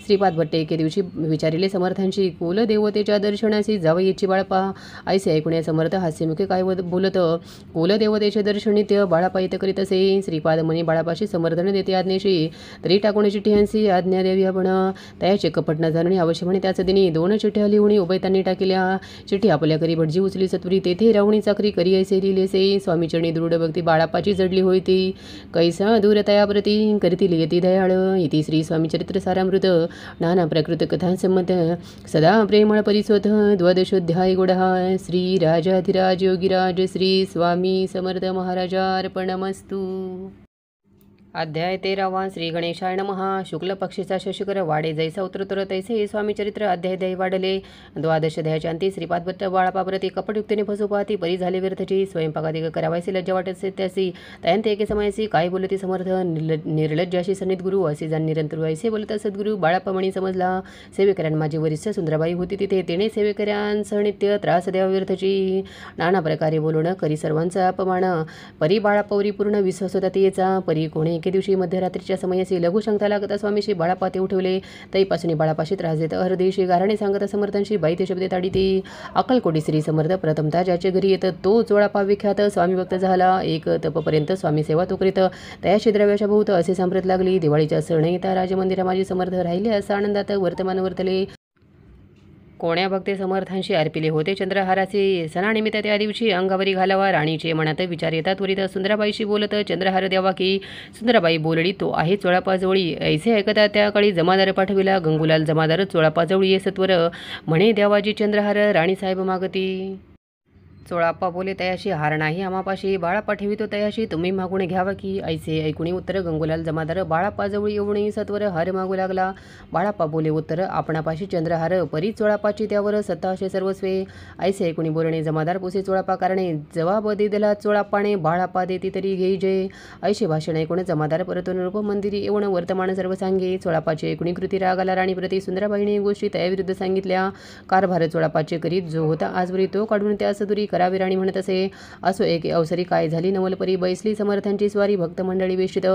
श्रीपाद भट्ट एके दिवशी विचारिले समर्थांशी, कुलदेवतेच्या दर्शनाशी जावयाची बाळापा. ऐसे ऐकून समर्थ हास्यमुखे काय बोलत. कुलदेवतेचे दर्शन नित्य बाळापा येत करीत असे. श्रीपाद म्हणे, बाळापाशी समर्थन देते आज्ञेशी, तरी टाकून चिठ्ठी हंसी आज्ञा द्यावी आपण. त्याचे कपट न जाणणे अवश्य म्हणे. त्याच दिनी 2 चिठ्ठ्या लिहून उभयतांनी टाकल्या. चिठ्ठी आपल्या करी भटजी उचली सत्वरी, तेथे रावणी चाकरी करी ऐसे लिहिलेसे. स्वामीचरणी दृढ भक्ती बाळापाची जडली होती, कैसा दूरतया प्रती करतील येती दयाळ. इति श्री स्वामीचरित्र सारामृत नाना प्रकृत कथा संमत सदा प्रेमळ परिसोत द्वादशोध्याय गुढा. श्री राजाधिराज योगीराज श्री स्वामी समर्थ महाराजार्पणमस्तु. अध्याय 13. श्री गणेशाय नमः. शुक्ल पक्षीचा शशिकर वाडे जैसा उतरतर तैसे स्वामीचरित्र. अध्याय दै वाढले. द्वादशाध्यायाच्या अंती श्रीपाद भट्ट बाळापाप्रती कपटयुक्तीने फसू पाहती, परी झाले व्यर्थची. स्वयंपाकाधिक करावायसी लज्जा वाटत असे त्यासी. तयांत एके समयासी काय बोलती समर्थ, निर्लज्जाशी सन्निध गुरु असे जाण निरंतर ऐसे बोलत सद्गुरु. बाळापा म्हणी समजला, सेवेकऱ्यां माझी वरिष्ठ सुंदराबाई होती तिथे, तेने सेवेकऱ्यांसह नित्य त्रास द्यावा व्यर्थची. नाना प्रकारे बोलणं करी सर्वांचा अपमान. परी बाळापावरी पूर्ण विश्वास होता तिचा. परी कोणी एके दिवशी मध्यरात्रीच्या समयासी लघुशंका लागता स्वामीशी बाळापा ते उठवले. तैपासून बाळापाशी त्रास देत हरदेशी गाराणे सांगत समर्थांशी बाई ते शब्दे ताडीती. अक्कलकोटी श्री समर्थ प्रथमता ज्याच्या घरी येत तो चोळापा विख्यात स्वामी भक्त झाला. एक तपपर्यंत स्वामी सेवा तो करीत, तयाशी द्रव्याच्या भोवत असे सांप्रत लागली. दिवाळीच्या सण येता राजमंदिरा माझी समर्थ राहिले असा आनंदात वर्तमान वर्तले. कोण्या भक्ते समर्थांशी अर्पिले होते चंद्रहाराचे. सणानिमित्त त्या दिवशी अंगावरी घालावा. राणीचे मनात विचार येतात त्वरित सुंदराबाईशी बोलत, चंद्रहार द्यावा की. सुंदराबाई बोलली, तो आहे चोळापाजवळी. ऐसे ऐकता त्या काळी जमादार पाठविला. गंगूलाल जमादार चोळापाजवळी ये सत्वर म्हणे द्यावाजी चंद्रहार. राणीसाहेब मागती. चोळाप्पा बोले, तयाशी हार नाही आमापाशी. बाळाप्पा ठेवितो तयाशी, तुम्ही मागून घ्यावा की. ऐसे ऐकुणी उत्तर गंगूलाल जमादार बाळाप्पाजवळ येऊन सत्वर हार मागू लागला. बाळाप्पा बोले उत्तर, आपणापाशी चंद्रहार, परी चोळाप्पाची त्यावर सत्ता असे सर्वस्वे. ऐसे ऐकुणी बोलणे जमादार पोसे चोळाप्पा कारणे. जवाब दिला चोळाप्पाने, बाळाप्पा देती तरी घेईजे. ऐसे भाषण ऐकून जमादार परतून रूपमंदिरी येऊन वर्तमान सर्व सांगे. चोळाप्पाची ऐकुणी कृती रागाला राणीप्रती. सुंदराबाईने गोष्टी त्याविरुद्ध सांगितल्या. कारभार चोळाप्पाचे करीत जो होता आजवरी तो काढून त्या सदुरी करावी राणी म्हणत असे. असो एक अवसरी काय झाली नवलपरी बैसली समर्थांची स्वारी. भक्त मंडळी वेशित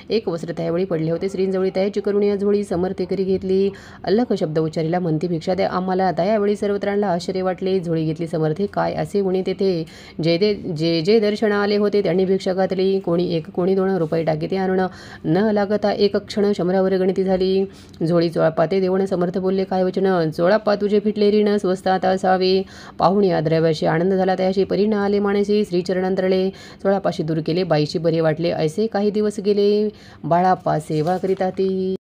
एक वस्त्र त्यावेळी पडले होते श्रींजवळी. त्याची करुणी झोळी समर्थे करी घेतली. अल्लख शब्द उच्चारीला, म्हणती भिक्षा द्या आम्हाला. त्यावेळी सर्वत्रांना आश्चर्य वाटले. झोळी घेतली समर्थे, काय असे गुणी तेथे. जे दर्शन आले होते त्यांनी भिक्षा घातली. कोणी 1 कोणी 2 रुपये टाकीते आणून न लागता एक क्षण शंभरावर गणती झाली. झोळी चोळाप्पा ते देऊन समर्थ बोलले, काय वचन. चोळाप्पा तुझे फिटले ऋण स्वस्त आता असावे. पाहुणी आद्रव्याशी आनंद झाला. त्याशी परी न आले मानसी श्रीचरणांतरले. चोळापाशी दूर केले. बाईशी बरे वाटले. ऐसे काही दिवस गेले. बाळाप्पा सेवा करीता ती.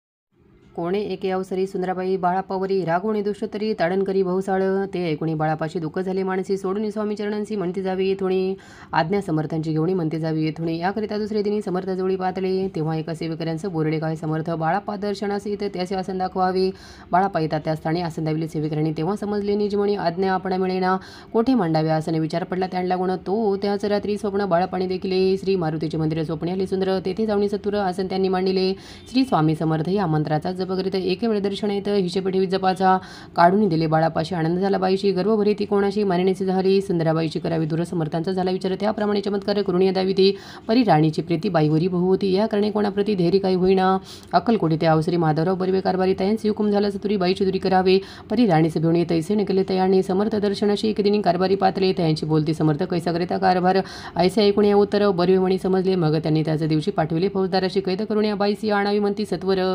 कोणे एके अवसरी सुंदराबाई बाळाप्पावरी रागवणे दुष्ट तरी ताडण करी बहुसाळ. ते ऐकुणी बाळापाशी दुःख झाले मानसी. सोडून स्वामी चरणांशी म्हणते जावी येथुणी. आज्ञा समर्थांची घेऊन म्हणते जावी येथुणी. याकरिता दुसरे दिनी समर्थाजवळी पातळे. तेव्हा एका सेवेकऱ्यांचं बोरडे, काय समर्थ बाळाप्पा दर्शनास येत त्याचे आसन दाखवावे. बाळाप्पा येतात त्या स्थानी आसन दाविले सेवेकऱ्यांनी. तेव्हा समजले निजमणी आज्ञा आपणा मिळेना. कोठे मांडाव्या आसन विचार पडला त्याण लागून. तो त्याच रात्री स्वप्न बाळापाणी देखील. श्री मारुतीचे मंदिर स्वप्ने आले सुंदर. तेथे जाऊन सत्वर आसन त्यांनी मांडिले. श्री स्वामी समर्थ या मंत्राचा जप करीत एके वेळ दर्शन येत हिशेब ठेवीत जपाचा. काढून दिले. बाळापाशी आनंद झाला. बाईशी गर्भभरी ती कोणाशी मानिण्याची झाली. सुंदराबाईची करावी दूर समर्थांचा झाला विचार. त्याप्रमाणे चमत्कार करून दावी ती. परी राणीची प्रीती बाईवरी बहु होती. या कारणे कोणाप्रती धैर्य काही होईना. अक्कलकोटी त्या अवसरी माधवराव बर्वे कारभारी तयांचे हुकुम झाला सतुरी बाईची दुरी करावे. परी राणीचे भिवणी तैसे निकले तयाने. समर्थ दर्शनाशी एक दिनी कारभारी पातले. तयांची बोलती समर्थ कैसा करिता कारभार. ऐसे ऐकून या उत्तर बर्वे म्हणी समजले. मग त्यांनी त्याच दिवशी पाठविले फौजदाराशी कैद करून या बाईसी आणावी म्हणती सत्वर.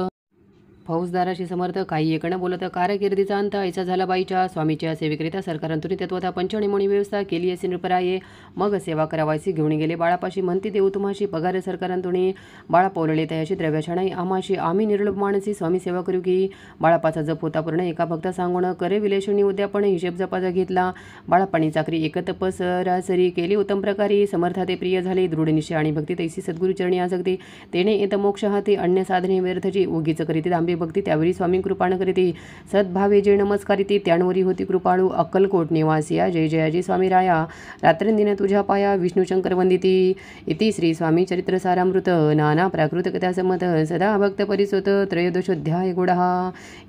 फौजदाराशी समर्थ काही एकणं बोलत. कारकिर्दीचा अंत ऐसा झाला बाईच्या. स्वामीच्या सेवेकरिता सरकारांतून तत्वता पंचणीमोणी व्यवस्था केली असे नृपराये. मग सेवा करावायची घेऊन गेले बाळापाशी. म्हणती देऊ तुम्हाशी पगार सरकारांतून. बाळा पवलले तयाशी द्रव्याशा नाही आम्हाशी. आम्ही निर्लोभ माणसी स्वामी सेवा करू की. बाळापाचा जप होता पूर्ण. एका भक्ता सांगून करे विलेशनी उद्यापण हिशेब जपाचा घेतला. बाळापाणी चाकरी एक तपस रासरी केली उत्तम प्रकारे. समर्था ते प्रिय झाले. दृढ निश्चय आणि भक्ती तैसी सद्गुरुचरणी आसक्ती. तेने येत मोक्ष हाती अन्य साधने व्यर्थची. उगीच करीत आंबे जे भक्ती त्यावरी स्वामी कृपाण करीती सद्भावे जे नमस्कारिती त्यांवरी होती कृपाळू अक्कलकोट निवासिया जय जयाजी स्वामी राया रात्रंदिन तुझ्या पाया विष्णू शंकर वंदिती इति श्री स्वामी चरित्र सारामृत नाना प्राकृत कथा संमत सदा भक्त परिसोत त्रयोदशोध्याय गुडः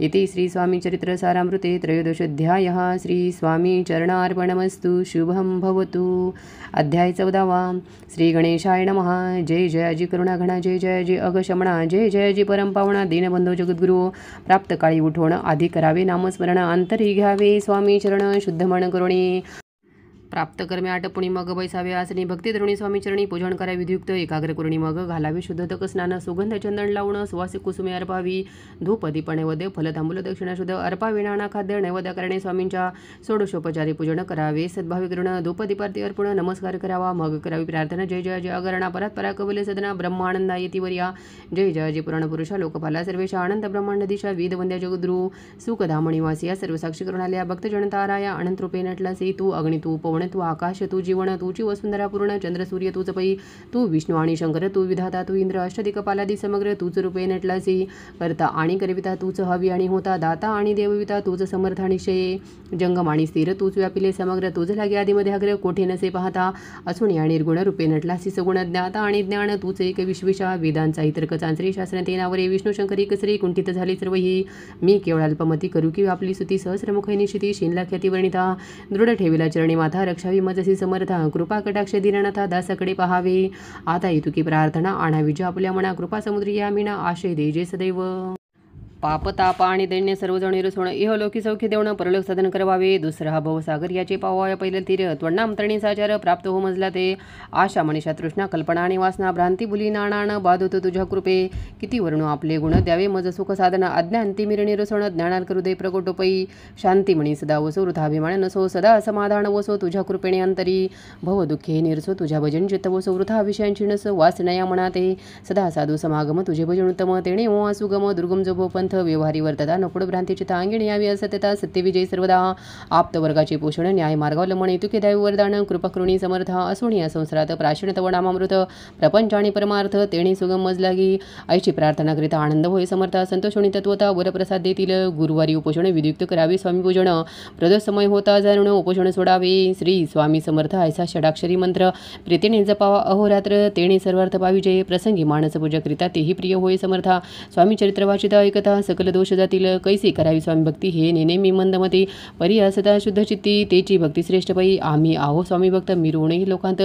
इति श्री स्वामी चरित्र सारामृते त्रयोदशोध्यायः श्री स्वामी चरणार्पणमस्तु शुभं भवतु। अध्याय 14 श्री गणेशाय नमः। जय जयाजी करुणाघना जय जयाजी अगशमणा जय जयाजी परमपावणा दीनबंधो जगद्गुरु प्राप्त काळी उठवण आधी करावे नामस्मरण अंतरी घ्यावे स्वामी चरण शुद्ध मन करुणी प्राप्त कर्मे आटपुणी मग बैसावे आसनी भक्ती धरुणी स्वामी चरणी पूजन करावे विधियुक्त एकाग्र करुणी मग घालावे शुद्धतक स्नान सुगंध चंदन लावणं सुवासिक कुसुमे अर्पावी धूप दीप नैवेद्य फल तांबूल दक्षिणा शुद्ध अर्पावे नाना खाद्य नैवेद्य करणे स्वामींच्या षोडशोपचारी पूजन करावे सद्भावी करुण धूप दीपारती अर्पण नमस्कार करावा मग करावी प्रार्थना जय जयाजी अगरणा परात पराकबले सदना ब्रह्मानंदा येतीवर्या जय जयाजी पुराण पुरुषा लोकपाला सर्वेशा आनंद ब्रह्मांड दिशा वेद वंद्या जगद्गुरु सुखधामणी वासिया सर्व साक्षी करून आल्या भक्त जनताराया अनंत रूपे नटलासी तू अग्नि तू पवन तू आकाश तू जीवन तूची वसुंधरा पूर्ण चंद्र सूर्य तूच पै तू विष्णू आणि शंकर तू विधाता तू इंद्र अष्टदिक्पालादी समग्र तूच रूपे नटलासी करता आणि करविता तूच हवी आणि होता दाता आणि देवविता तूच समर्थ आणि शये जंगम आणि स्थिर तूच व्यापिले समग्र तुझ लागे आदीमध्ये अग्र कोठे नसे पाहता असून या निर्गुण रूपे नटलासी सगुण ज्ञाता आणि ज्ञान तूच एक विश्वेशा वेदांचा इतर्क चांचरी शास्त्र तेनावरे विष्णू शंकरी कसरी कुंठित झाली सर्वही मी केवळ अल्पमती करू की आपली स्तुती सहस्रमुखै निशिती शिनला ख्याती वर्णिता दृढ ठेविला चरणी माथा रक्षावी मजसी समर्था कृपा कटाक्ष दीननाथा दासाकडे पहावे आता इतुकी प्रार्थना आणावी जी आपल्या मना कृपा समुद्री या मीना आशय दे जे सदैव पाप ताप आणि दैन्य सर्वजण निरसोण इहलोकी सौख्य देवण परलोक साधन करवावे दुसरा हा भवसागर याचे पावाया पहिले तीर त्वण्णाम तरणीसाचार प्राप्त हो मजला ते आशा मनीषा तृष्णा कल्पना आणि वासना भ्रांती बुली नाणाण बाधोत तुझ्या कृपे किती वर्णू आपले गुण द्यावे मज सुख साधना अज्ञान तिमिर निरसोण ज्ञानार करू दे प्रकोटोपै शांतिमणी सदा वसो वृथाभिमान नसो सदा समाधान वसो तुझ्या कृपेने अंतरी भव दुःखे निरसो तुझ्या भजन चित्त वसो वृथा विषयांची नसो वासनया मनाते सदा साधू समागम तुझे भजन उत्तम तेणे मोहा सुगम दुर्गम जो पंथ व्यवहारी वर्तता नकुड भ्रांतीची तांगिणी यावी असत्यता सत्यविजय सर्वदा आप्त वर्गाचे पोषण न्याय मार्गावलंबन इतुके दैव वरदान कृपा करुणी समर्थ असुणी या संसारात प्राचीन तव नामामृत प्रपंच आणि परमार्थ तेणे सुगम मजलागी ऐची प्रार्थना करिता आनंद होय समर्थ संतोषणी तत्वता वरप्रसाद देतील गुरुवारी उपोषण विधियुक्त करावे स्वामी पूजन प्रदोष समय होता जाणून उपोषण सोडावे श्री स्वामी समर्थ ऐसा षडाक्षरी मंत्र प्रीतीने जपावा अहोरात्र तेणे सर्वार्थ पाविजय प्रसंगी मानस पूजा करिता तेही प्रिय होय समर्था स्वामी चरित्र वाचिता ऐकता सकल दोष जातील कैसी करावी स्वामी भक्ती हे नेनेमी मंदमती परी असता शुद्ध चित्ती तेची भक्ती श्रेष्ठ पै आम्ही आहो स्वामी भक्त मिरवणेही लोकांत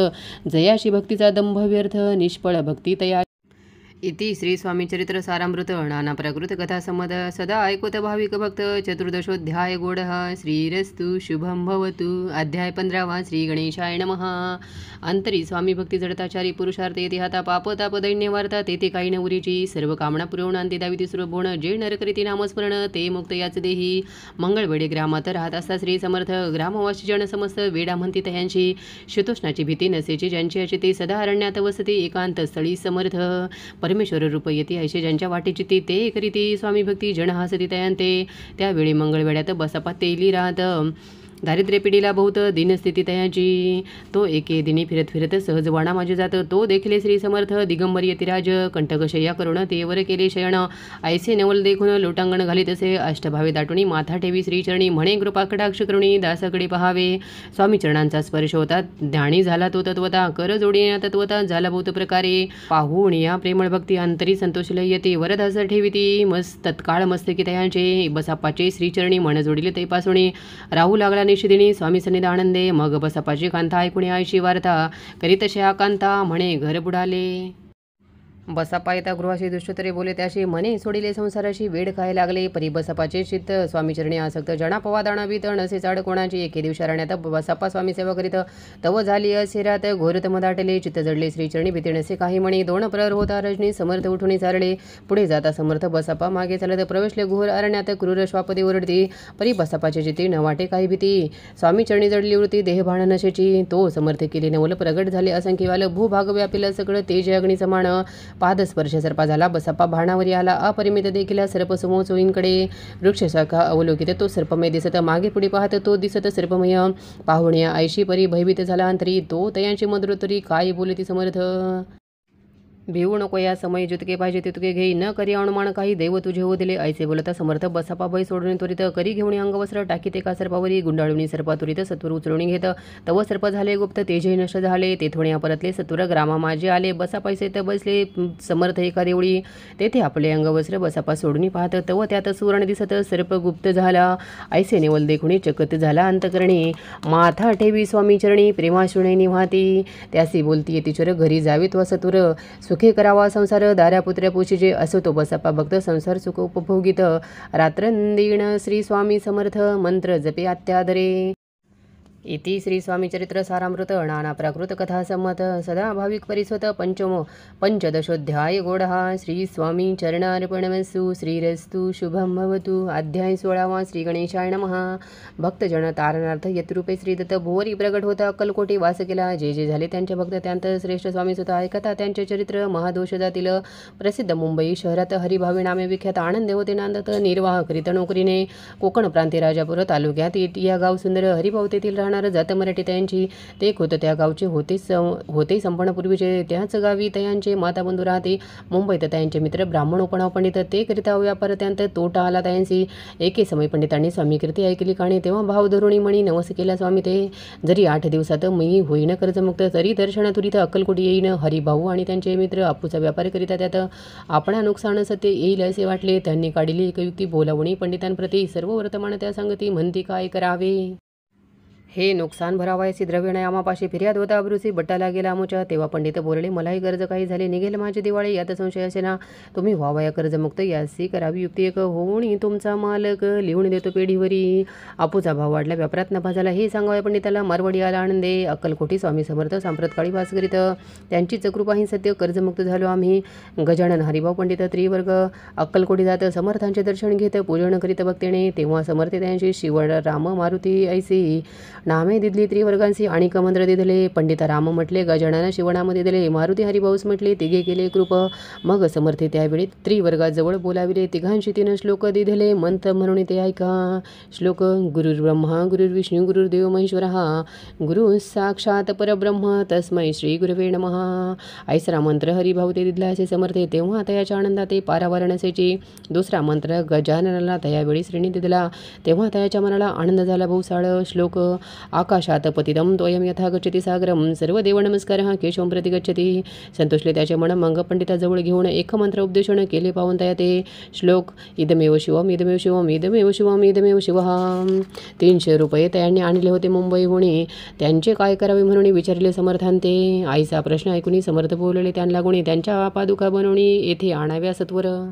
जयाशी भक्तीचा दंभ व्यर्थ निष्फळ भक्ती तया इति श्री स्वामी चरित्र सारामृत नाना प्राकृत कथा संमत सदा ऐकोत भाविक भक्त चतुर्दशोध्याय गोडः श्रीरस्तु शुभं भवतु। अध्याय 15 श्री गणेशाय नमः। अंतरी स्वामी भक्ती जडताचारी पुरुषार्थ येते हाता पाप ताप दैन्य वार्ता तेथे काही न उरीची सर्व कामना पुरवण अंती दाविती सुरभोण जे नरकरीती नामस्मरण ते मुक्त याच देही मंगळवेडे ग्रामात राहत असता श्री समर्थ ग्रामवासी जन समस्त वेडा म्हणती तयांची शीतोष्णाची भीती नसेची ज्यांची अशी ते सदा अरण्यात वसती एकांत स्थळी समर्थ परमेश्वर रूप येते ऐसे ज्यांच्या वाटेची ते करीती स्वामी भक्ती जन हसती तयांते त्यावेळी मंगळवेड्यात बसापा तेली राहत दारिद्र्य पिढीला बहुत दिनस्थिती तयाची तो एके दिनी फिरत फिरत सहज वाणा माझे जात तो देखले श्री समर्थ दिगंबर यतिराज कंटकशय्या करुण तेवर केले शयन ऐसे नवल देखून लोटांगण घालीत असे अष्टभावे दाटुणी माथा ठेवी श्रीचरणी म्हणे कृपा कटाक्ष करुणी दासाकडे पहावे स्वामी चरणांचा स्पर्श होता ज्ञानी झाला तो तत्वता कर जोडीना तत्वता झाला बहुत प्रकारे पाहून या प्रेमळ भक्ती अंतरी संतोष लयते वरदास ठेविती मस्त तत्काळ मस्तकी तयांचे बसापाचे श्रीचरणी मन जोडिले तैपासुणी राहू लागला निशिदिनी स्वामी सन्निधानंदे मग बसापाची कांता ऐकुणी आयशी वार्ता करीत शया कांता म्हणे घर बुडाले बसापा येता गृहाशी दुष्टतरे बोले त्याशी मने सोडिले संसाराशी वेड खाय लागले परी बसापाचे चित्त स्वामीचरणी आसक्त जना पवा दाणावीत नसे चाड कोणाची एके दिवशी राहण्यात बसापा स्वामी सेवा करीत तव झाली असे रात घोरत मदाटले चित्त जडले श्रीचरणी भीती नसे काही म्हणे दोन प्रहर होता रजनी समर्थ उठून चालले पुढे जाता समर्थ बसापा मागे चालत प्रवेशले घोर अरण्यात क्रूर श्वापदी ओरडती परी बसापाचे चित्ती न वाटे काही भीती स्वामीचरणी जडली वृत्ती देहभान नशेची तो समर्थ केले नवल प्रगट झाले असंख्यवाल भूभाग व्यापिला सगळं तेज अग्नी समान पादस्पर्श सर्पा झाला बसापा भाणावरी आला अपरिमित देखील सर्प समोर चोईंकडे वृक्षशाखा अवलोकित तो सर्पमय दिसत मागे पुढे पाहत तो दिसत सर्पमय पाहुण्या ऐशी परी भयभीत झाला अंतरी तो तयांची मधुरोत्तरी काय बोलती समर्थ भिवू नको या समय जितके पाहिजे तितके घेई न करी अनुमान काही दैव तुझे हो दिले ऐसे बोलता समर्थ बसापा भय सोडून त्वरित करी घेऊन अंगवस्त्र टाकीत एका सर्पावरी गुंडाळून सर्पा त्वरित सत्वर उचलून घेत तव सर्प झाले गुप्त तेजही नष्ट झाले ते थोड्या परतले सत्वर ग्रामा माझे आले बसा पैसे तर बसले समर्थ एका देवळी तेथे आपले अंगवस्त्र बसापा सोडून पाहत तव त्यात सुवर्ण दिसत सर्प गुप्त झाला ऐसे नेवल देखुणी चकत झाला अंतकरणी माथा ठेवी स्वामी चरणी प्रेमाशुणे निवाती त्यासी बोलती येतीचर घरी जावे तो सत्वर सुखे करावा संसार दाऱ्या पुत्र्या पुशीजे असो तो बसापा भक्त संसार सुख उपभोगित रात्रंदीण श्री स्वामी समर्थ मंत्र जपे अत्यादरे इति श्री स्वामी चरित्र सारामृत नाना प्राकृत कथा संमत सदा भाविक परिस्वत पंचदशोध्याय गोडहा श्री स्वामी चरणार्पणमस्तु श्रीरस्तु शुभम भवतु अध्याय 16 श्री गणेशाय नमः भक्तजन तारणार्थ यत्रूपे श्री दत्त भुवरी प्रगट होता अक्कलकोटी वास केला जे जे झाले त्यांचे भक्त त्यांत श्रेष्ठ स्वामी सुद्धा ऐकता त्यांचे चरित्र महादोष जातील प्रसिद्ध मुंबई शहरात हरिभावी नामे विख्यात आनंद होते नांदत निर्वाह करीत नोकरीने कोकण प्रांती राजापूर तालुक्यात या गाव सुंदर हरिभाव तेथील जात मराठी तयांची ते खुद त्या गावचे होते संपन्न पूर्वीचे त्याच गावी तयांचे माताबंधू राहते मुंबईत तयांचे मित्र ब्राह्मण उपनाव पंडित ते करिता व्यापार त्यांत तोटा आला तयांशी एके समय पंडितांनी स्वामी कीर्ती ऐकली काणे तेव्हा भाव धरुणी म्हणी नवस केला स्वामी ते जरी 8 दिवसात मी होईन कर्जमुक्त तरी दर्शनातुरीत अक्कलकोटी येईन हरिभाऊ आणि त्यांचे मित्र आपूचा व्यापार करिता त्यात आपणा नुकसान सत्य येईल असे वाटले त्यांनी काढली एक युक्ती बोलावणी पंडितांप्रती सर्व वर्तमान त्या सांगती म्हणती काय करावे हे नुकसान भरावायची द्रव्य आमापाशी फिर्याद होता अब्रुसी बट्टाला गेला आमोच्या तेव्हा पंडित बोलले मलाही कर्ज काही झाले निघेल माझी दिवाळी यात संशय असे ना तुम्ही व्हावया कर्जमुक्त यासी करावी युक्ती एक होऊन तुमचा मालक लिहून देतो पेढीवरी आपूचा भाव वाढला व्यापारात नफा झाला हे सांगावया पंडिताला मारवाडी आला आनंदे अक्कलकोटी स्वामी समर्थ सांप्रत काळी वास करीत त्यांचीच कृपाही सत्य कर्जमुक्त झालो आम्ही गजानन हरिभाऊ पंडित त्रिवर्ग अक्कलकोटी जात समर्थांचे दर्शन घेत पूजन करीत भक्तेने तेव्हा समर्थ त्यांची शिवण राम मारुती ऐसी नामे दिदली त्रिवर्गांशी आणि मंत्र दिदले पंडिता राम म्हटले गजानन शिवनाम दिदले मारुती हरिभाऊस म्हटले तिघे केले कृप मग समर्थे त्यावेळी त्रिवर्गाजवळ बोलाविले तिघांशी 3 श्लोक दिदले मंत म्हणून ते ऐका श्लोक गुरुर्ब्रह्मा गुरुर्विष्णू गुरुर्देव महेश्वरः गुरु साक्षात परब्रह्म तस्मै श्री गुरवे नमः ऐसरा मंत्र हरिभाऊ ते दिदला असे समर्थे तेव्हा तयाच्या आनंदात ते पारावार नसेची दुसरा मंत्र गजाननाला त्यावेळी श्रेणी दिदला तेव्हा तयाच्या मनाला आनंद झाला बहुसाळ श्लोक आकाशात पतितम तोयम यथा गच्छति सागरम सर्व देव नमस्कारः केशवं प्रति गच्छति संतोषले त्याचे मन मंग पंडिताजवळ घेऊन एक मंत्र उपदेशन केले पाहून त्या ते श्लोक इदमेव शिवम इदमेव शिवम इदमेव शिवम इदमेव शिवः 300 रुपये त्यांनी आणले होते मुंबईहून त्यांचे काय करावे म्हणून विचारले समर्थांते आईचा प्रश्न ऐकून समर्थ बोलले त्यांना गुणी त्यांच्या पादुका बनवणी येथे आणाव्या सत्वर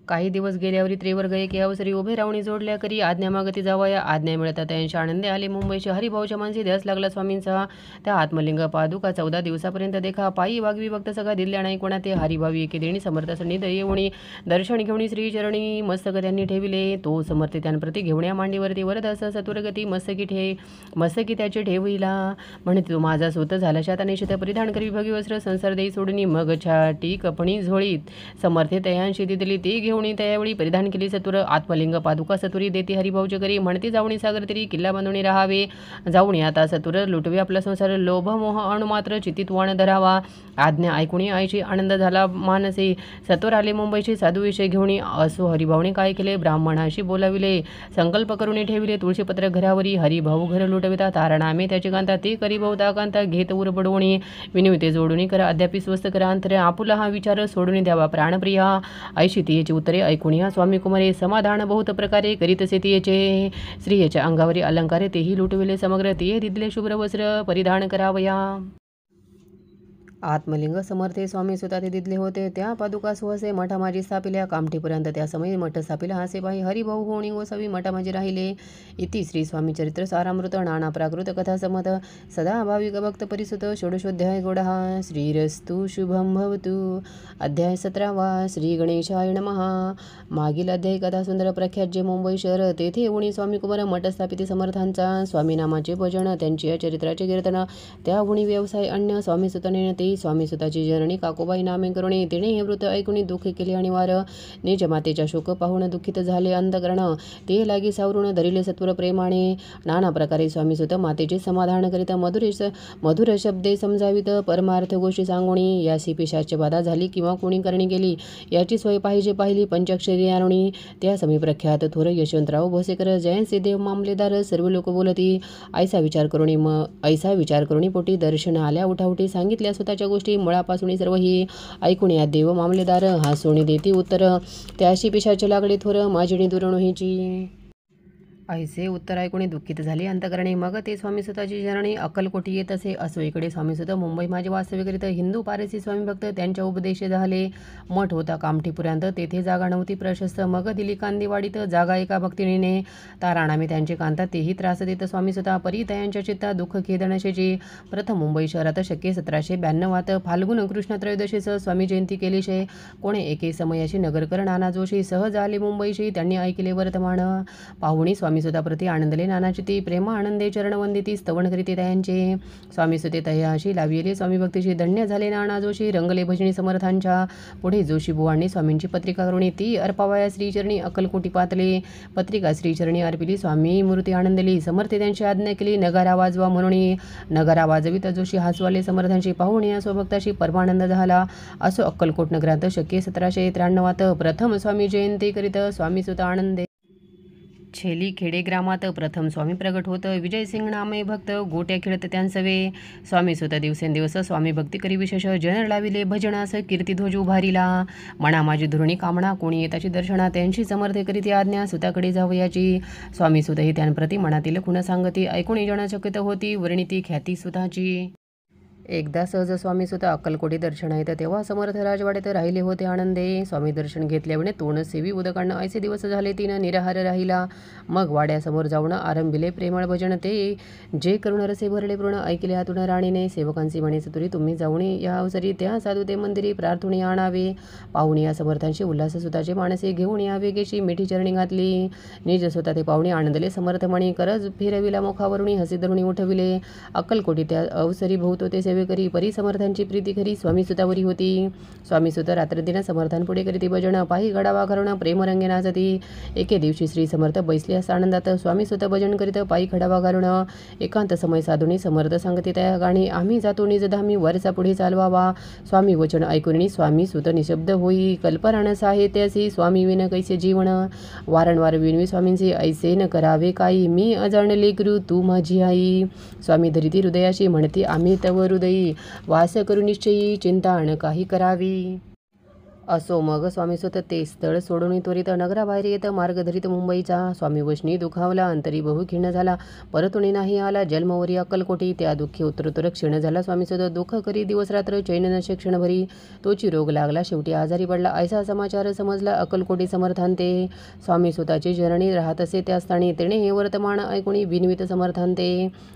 काही दिवस गेल्यावरी त्रिवर्ग एक अवसरी उभे रावणी जोडल्या करी आज्ञा मागती जावया आज्ञा मिळतात त्यांचे आनंदे आले मुंबईचे हरिभाऊच्या मानसी ध्यास लागला स्वामींचा त्या आत्मलिंग पादुका 14 दिवसापर्यंत देखा पायी वागवी भक्त सगळा दिल्या नाही कोणा ते हरिभावी एके देणी समर्थ सन्निध येऊणी दर्शन घेऊन श्रीचरणी मस्तक त्यांनी ठेविले तो समर्थ त्यांप्रती घेऊण्या मांडीवरती वरदास सत्वरगती मस्तकी त्याचे ठेविला म्हणे तो माझा स्वत झाला शाताने शित परिधान करी भगी वस्त्र संसार देई सोडणी मग छाटी कपणी झोळीत समर्थे तयांशी दिदली ती घेऊन त्यावेळी परिधान केली सत्वर आत्मलिंग पादुका सत्वरी देती हरिभाऊच्या घरी म्हणते जाऊणी सागर तरी किल्ला बांधून राहावे जाऊणी आता सत्वर लुटवे आपला संसार लोभ मोह अणुमात्र चित्तीत वाण धरावा आज्ञा ऐकून आईची आनंद झाला मानसे सत्वर आले मुंबईचे साधू विषय घेऊन असो हरिभाऊने काय केले ब्राह्मणाशी बोलाविले संकल्प करून ठेविले तुळशीपत्र घरावरी हरिभाऊ घर लुटविता तारणामे त्याचे कांता ते करिभाऊ कांता घेत उर बडवणी विनविते जोडून करा अद्यापी स्वस्त करा अंतर आपुला हा विचार सोडून द्यावा प्राणप्रिया ऐशी ती याची उत्तरे ऐकून या स्वामी कुमारे समाधान बहुत प्रकारे करीत असे तियेचे स्त्रियेच्या अंगावरी अलंकार तेही लुटविले समग्र तिये दिदले शुभ्र वस्त्र परिधान करावया आत्मलिंग समर्थे स्वामी स्वतः ते दिदले होते त्या पादुका सुहसे मठा माझी स्थापिल्या कामठीपर्यंत त्या समयी मठ स्थापिला हासे पाही हरिभाऊ होणी गोसावी मठा माझी राहिले इति श्री स्वामी चरित्र सारामृत नाना प्राकृत कथा समत सदा भाविक भक्त परिसुत षोडशोध्याय गोडहा श्रीरस्तु शुभम भवतु अध्याय 17 श्री गणेशाय नमः मागील अध्याय कथा सुंदर प्रख्यात जे मुंबई शहर तेथे उणी स्वामी कुमार मठ स्थापित समर्थांचा स्वामी नामाचे भजन त्यांची या चरित्राचे कीर्तन त्या उणी व्यवसाय अन्य स्वामी सुतने ते आई स्वामी सुताची जननी काकोबाई नामे करुणी तिने हे वृत्त ऐकून दुःख केले आणि वार निज मातेच्या शोक पाहून दुःखित झाले अंतकरण ते लागी सावरून धरिले सत्वर प्रेमाने नाना प्रकारे स्वामी सुत मातेचे समाधान करीत मधुर शब्दे समजावित परमार्थ गोष्टी सांगोणी यासी पिशाच बाधा झाली किंवा कोणी करणी गेली याची सोय पाहिली पंचाक्षरी आणुणी त्या समी प्रख्यात थोर यशवंतराव भोसेकर जयंती देव मामलेदार सर्व लोक बोलती ऐसा विचार करुणी पोटी दर्शन आल्या उठाउठी सांगितल्या स्वतःच्या गोष्टी मुळापासून सर्व ही ऐकून या देव मामलेदार हासोणी देती उत्तर त्याशी पिशाचे लागले थोर माझी दुरणोहीची ऐसे उत्तर ऐकून दुःखित झाले अंतकरणे मग ते स्वामी सुताची जननी अक्कलकोटी येत असे असो इकडे स्वामी सुत मुंबई माझे वास्तव्य करीत हिंदू पारसी स्वामी भक्त त्यांच्या उपदेश झाले मठ होता कामठीपुऱ्यांत तेथे जागा नव्हती प्रशस्त मग दिली कांदीवाडीत जागा एका भक्तिनीने ताराणामे त्यांचे कांता तेही त्रास देत स्वामी सुता परी तयांच्या चित्ता दुःख खेदनशेची प्रथम मुंबई शहरात शक्य 1792 फाल्गुन कृष्ण त्रयोदशीस स्वामी जयंती केलीशे कोणे एके समयाशी नगरकर नाना जोशी सहज आले मुंबईशी त्यांनी ऐकले वर्तमान पाहुणी स्वामी सुता प्रति आनंदले नानाचिती प्रेम आनंदे चरणवंदिती स्तवन करीते तयांचे स्वामी सुते तयाशी लाविले स्वामी भक्तीशी धन्य झाले नाना जोशी रंगले भजनी समर्थांच्या पुढे जोशी बुवांनी स्वामींची पत्रिका करुणी ती अर्पावया श्रीचरणी अक्कलकोटी पातले पत्रिका श्रीचरणी अर्पिली स्वामी मूर्ती आनंदली समर्थे त्यांची आज्ञा केली नगारा वाजवा म्हणून नगारा वाजवित जोशी हासवाले समर्थांची पाहुणी या स्वभक्ताशी परमानंद झाला असो अक्कलकोट नगरात शक्य 1793 प्रथम स्वामी जयंती करीत स्वामी सुता आनंदे छेली खेडे ग्रामात प्रथम स्वामी प्रगट होत विजयसिंग नामे भक्त गोट्या खेळत त्यांसवे स्वामी सुत दिवसेंदिवस स्वामी भक्ती करी विशेष जन लाविले भजनास कीर्तिध्वज उभारिला म्हणा माझी धुरणी कामना कोणी येताची दर्शना त्यांची समर्थे करीत आज्ञा सुताकडे जावयाची स्वामी सुत ही त्यांप्रती मनातील खुण सांगती ऐकून जन चकित होती वर्णिती ख्याती सुताची एकदा सहज स्वामी सुता अक्कलकोटी दर्शन येत तेव्हा समर्थ राजवाड्यात राहिले होते आनंदे स्वामी दर्शन घेतल्यामुळे तोंड सेवी उदकांना ऐसे दिवस झाले तिनं निराहार राहिला मग वाड्यासमोर जाऊन आरंभिले प्रेमळ भजन ते जे करुण रसे भरले पूर्ण ऐकले हातून राणीने सेवकांची म्हणे तुरी तुम्ही जाऊन या अवसरी त्या साधू ते मंदिरी प्रार्थने आणावे पाहुणे या समर्थांशी उल्हास सुताचे माणसे घेऊन या वेगेशी मिठी चरणी घातली निज स्वतः ते पाहुणे आनंदले समर्थ म्हणे करज फिरविला मुखावरुणी हसी धरुणी उठविले अक्कलकोटी त्या अवसरी भोवतो ते सेवेकरी परी समर्थांची प्रीती खरी स्वामी सुतावरी होती स्वामी सुत रात्रदिन समर्थांपुढे करीती भजन पायी गडावा घरून प्रेमरंगे नाचती एके दिवशी श्री समर्थ बैसले असता आनंदात स्वामी सुत भजन करीत पायी खडावा घालून एकांत समय साधुनी समर्थ सांगते त्या गाणी आम्ही जातो निजधामी वरचा पुढे चालवावा स्वामी वचन ऐकून स्वामी सुत निशब्द होई कल्पराण साहित्यासी स्वामी विन कैसे जीवन वारंवार विनवी स्वामींचे ऐसे न करावे काही मी अजाणले गुरु तू माझी आई स्वामी धरिती हृदयाशी म्हणते आम्ही तव हृदयी वास करू निश्चयी चिंता न काही करावी असो मग स्वामी सुत ते स्थळ सोडून त्वरित नगराबाहेर येत मार्ग धरीत मुंबईचा स्वामी वशनी दुखावला अंतरी बहु खिन्न झाला परतुणी नाही आला जन्मवरी अक्कलकोटी त्या दुःखी उत्तरोत्तर क्षीण झाला स्वामी सुत दुःख करी दिवस रात्र चैन नशे क्षणभरी तोची रोग लागला शेवटी आजारी पडला ऐसा समाचार समजला अक्कलकोटी समर्थांते स्वामी सुताची जननी राहत असे त्या स्थानी तेणे हे वर्तमान ऐकुणी बिनवित समर्थांते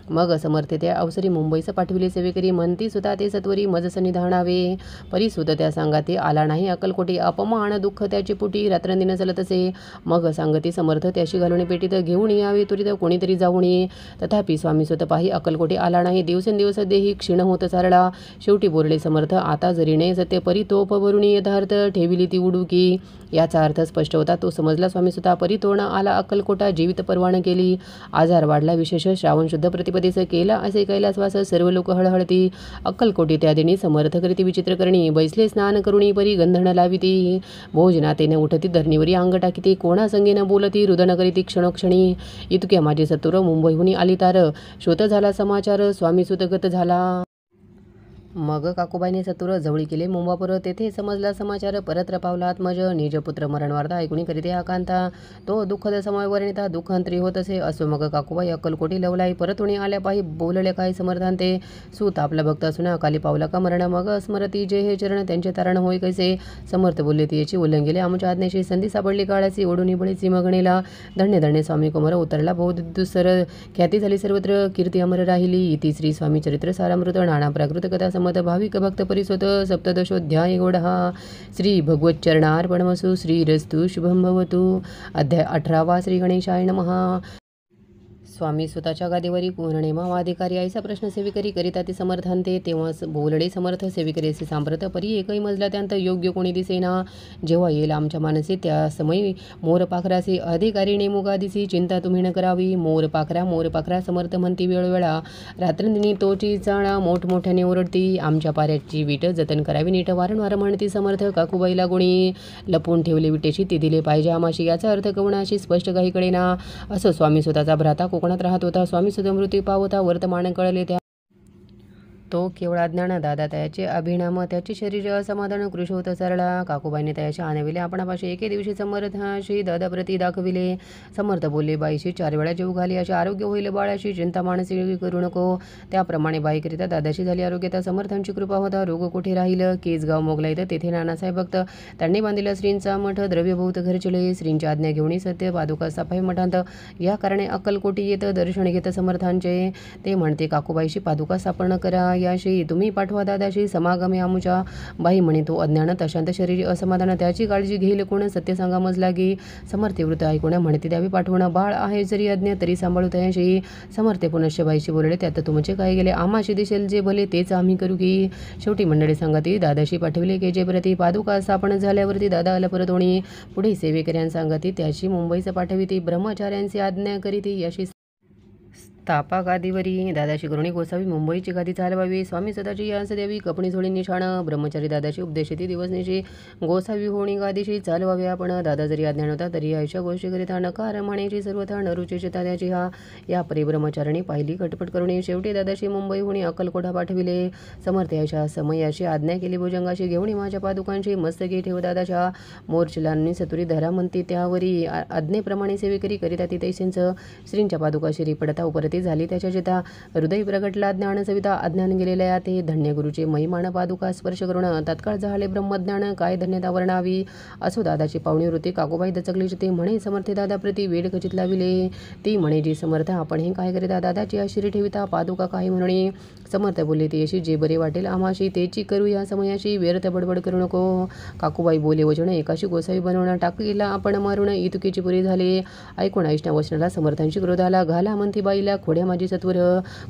मग समर्थे त्या अवसरी मुंबईस पाठविले सेवेकरी म्हणती सुता ते सत्वरी मज सन्निधानावे परी सुत त्या सांगाती आला नाही अक्कलकोटी अपमान दुःख त्याची पुटी रात्रंदिन चलत असे मग सांगती समर्थ त्याशी घालून पेटीत घेऊन यावे त्वरित कोणीतरी जाऊन ये तथापि स्वामी सुत पाही अक्कलकोटी आला नाही दिवसेंदिवस देही क्षीण होत चालला शेवटी बोलले समर्थ आता जरी नाही सत्य परी तोप वरुणी यथार्थ ठेविली ती उडुकी याचा अर्थ स्पष्ट होता तो समजला स्वामी सुता परी तोरण आला अक्कलकोटा जीवित परवान केली आजार वाढला विशेष श्रावण शुद्ध प्रतिपदेस केला असे कैलासवास सर्व लोक हळहळती अक्कलकोटी त्या दिनी समर्थ करीती विचित्र करणी बैसले स्नान करुणी परी गंधण लाविती भोजनातेने उठती धरणीवरी अंग टाकीती कोणा संगेन बोलती रुदन करीती क्षणोक्षणी इतक्या माझे सत्वर मुंबईहून आली तार शोत झाला समाचार स्वामी सुतगत झाला मग काकूबाईने सत्वर जवळी केले मुंबापूर तेथे समजला समाचार परत्र पावला आत्मज निजपुत्र मरणवार्ता ऐकून करीते आकांता तो दुःखद समय वर्णिता दुःखांतरी होत असे असो मग काकूबाई अक्कलकोटी लवलाई परतुणी आल्या पाही बोलले काही समर्थांते सूत आपला भक्त असून अकाली पावला का मरण मग स्मरती जे हे चरण त्यांचे तारण होय कैसे समर्थ बोलले ती याची उल्लंघिले आमच्या आज्ञेशी संधी सापडली काळाची ओढून बळीची मगणेला धन्य धन्य स्वामी कुमार उतरला बौद्ध दुसर ख्याती झाली सर्वत्र कीर्ती अमर राहिली इति श्री स्वामी चरित्र सारामृत नाना प्राकृत कथा मत भाविक भक्त परिसोत सप्तदशोध्याय गोडहा श्री भगवत चरणार्पणमसु श्रीरस्तु शुभम भवतु अध्याय 18 श्री गणेशाय नमः स्वामी स्वतःच्या गादीवरी कोण नेमावाधिकारी ऐसा प्रश्न सेविकरी करिता ती समर्थांते तेव्हाच बोलडे समर्थ सेविकरी असे सांप्रत परी एकही मजला त्यांत योग्य कोणी दिसेना. जेव्हा येईल आमच्या मानसी त्या समयी मोर पाखरासी अधिकारी नेमुगा दिसी चिंता तुम्ही न करावी. मोर पाखरा समर्थ म्हणती वेळोवेळा रात्रंदिनी तोची चाळा मोठमोठ्याने ओरडती. आमच्या पाऱ्याची वीट जतन करावी नीट वारंवार म्हणती समर्थ. काकूबाईला कोणी लपवून ठेवले विटेशी ती दिले पाहिजे आमाशी. याचा अर्थ कवणाशी स्पष्ट काही कळेना. असो स्वामी स्वतःचा भ्राता कोकणात राहत होता. स्वामी सुद्धा मृत्यू पावता वर्तमान कळले त्या तो केवळ अज्ञान. दादा त्याचे अभिनाम त्याचे शरीर असमाधान कृश होत सरला. काकूबाईने त्याशी आणविले आपणापाशी. एके दिवशी समर्थाशी दादाप्रती दाखविले. समर्थ बोलले बाईशी 4 वेळा जेव घाली असे आरोग्य होईल बाळाशी चिंता मानसी करू नको. त्याप्रमाणे बाईकरिता दादाशी झाली आरोग्य. त्या समर्थांची कृपा होता. रोग कुठे राहिलं. केसगाव मोगला इथं तेथे नानासाहेब भक्त त्यांनी बांधिला श्रींचा मठ. द्रव्यभूत घरचले श्रींची आज्ञा घेऊन सत्य पादुका सफाई मठांत. या कारणे अक्कलकोटी येतं दर्शन घेतं समर्थांचे. ते म्हणते काकूबाईशी पादुका स्थापन करा याशी तुम्ही पाठवा दादाशी समागमे आमुच्या. बाई म्हणे तो अज्ञान तशांत शरीर असमाधान त्याची काळजी घेईल कोण. सत्य सांगा मज लागी. समर्थे वृत्त ऐकून म्हणते द्यावी पाठवणं. बाळ आहे जरी अज्ञ तरी सांभाळू त्याशी. समर्थे पुनश्च बाईशी बोलले त्यात तुमचे काय गेले. आम्हाशी दिसेल जे भले तेच आम्ही करू की. शेवटी मंडळी सांगती दादाशी पाठविले के जे प्रती पादुका स्थापन झाल्यावरती दादा आला परत होणी. पुढे सेवेकऱ्यां सांगती त्याशी मुंबईचं पाठविती. ब्रह्मचार्यांची आज्ञा करीती याशी तापा गादीवरी. दादाशी करुणी गोसावी मुंबईची गादी चालवावी. स्वामी सदाची यांस द्यावी कपणी झोळी निशाण. ब्रह्मचारी दादाशी उपदेशिती दिवसनिशी गोसावी होणी गादीशी चालवावे आपण. दादा जरी अज्ञान होता तरी अशा गोष्टी करिता नकार म्हणेची सर्वथा नरुचीची दादाची हा. या परिब्रह्मचारिणी पाहिली खटपट करुणी. शेवटी दादाशी मुंबई होणी अक्कलकोटा पाठविले. समर्थ अशा समयाशी आज्ञा केली भुजंगाशी घेऊन माझ्या पादुकांची मस्तकी ठेव दादाच्या. मोर्चलांनी सतुरी धरा म्हणती त्यावरी आज्ञेप्रमाणे सेवेकरी करिता ती तैसेंच. श्रींच्या पादुका शिरी पडता उपरती झाली त्याच्या चिता. हृदय प्रगटला ज्ञान सविता अज्ञान गेलेल्या ते. धन्य गुरुचे महिमान पादुका स्पर्श करून तत्काळ झाले ब्रह्मज्ञान. काय धन्यता वर्णावी. असो दादाची पाहुणी वृत्ती काकूबाई दचकली ते म्हणे समर्थे दादा प्रती वेड खचित लाविले. ती म्हणे जी समर्थ आपण हे काय करिता दादाची आशिरी ठेविता पादुका काही म्हणणे. समर्थ बोलले ती अशी जे बरे वाटेल आम्हाशी तेची करू या समयाशी व्यर्थ बडबड करू नको. काकूबाई बोले वचन एकाशी गोसावी बनवणं टाकीला आपण मारून इतुकीची पुरी झाले. ऐकून ऐष्णा वचनाला समर्थांची क्रोध आला. घाला म्हणती बाईला खोड्या माझी सत्वर.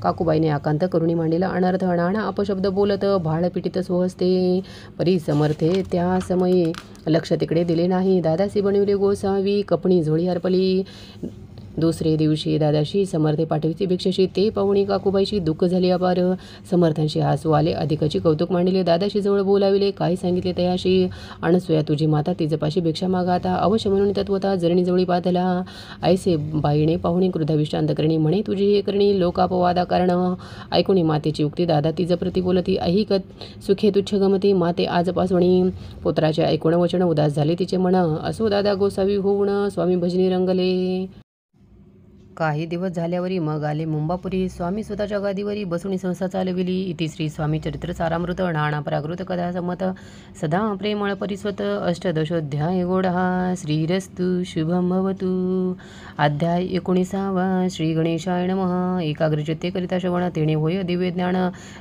काकूबाईने आकांत करुणी मांडीला अनर्थ नाना अपशब्द बोलत भाळ पिटीत स्वहस्ते. परी समर्थे त्या समयी लक्ष तिकडे दिले नाही. दादासी बनविले गोसावी कपणी झोळी अर्पली. दुसरे दिवशी दादाशी समर्थे पाठवीची भिक्षेशी. ते पाहुणी काकूबाईशी दुःख झाली अपार. समर्थांशी हसू आले. अधिकाची कौतुक मांडले. दादाशी जवळ बोलाविले. काय सांगितले तयाशी. अनसूया तुझी माता तिजपाशी भिक्षा मागाता अवश्य म्हणून तत्वता जरणी जवळी पातला. ऐसे बाईने पाहुणी क्रोधाविष्ट अंतकरणी म्हणे तुझी हे करणी लोकापवादा कारण. ऐकुणी मातेची उक्ती दादा तिज प्रति बोलती. ऐहिक सुखे तुच्छ गमती माते आजपासुणी. पुत्राचे ऐकून वचन उदास झाले तिचे मन. असो दादा गोसावी होऊन स्वामी भजनी रंगले. काही दिवस झाल्यावरी मग आले मुंबापुरी. स्वामी स्वतःच्या गादीवरी बसुनी संस्था चालविली. इति श्री स्वामी चरित्र सारामृत नाना प्राकृत कथा संमत सदा प्रेमळ परिस्वत. अष्टदशोध्याय गोडहा. श्रीरस्तु शुभम भवतु. अध्याय 19. श्री गणेशाय नमः. एकाग्रचित्ते करिता श्रवण तेणे होय दिव्य ज्ञान.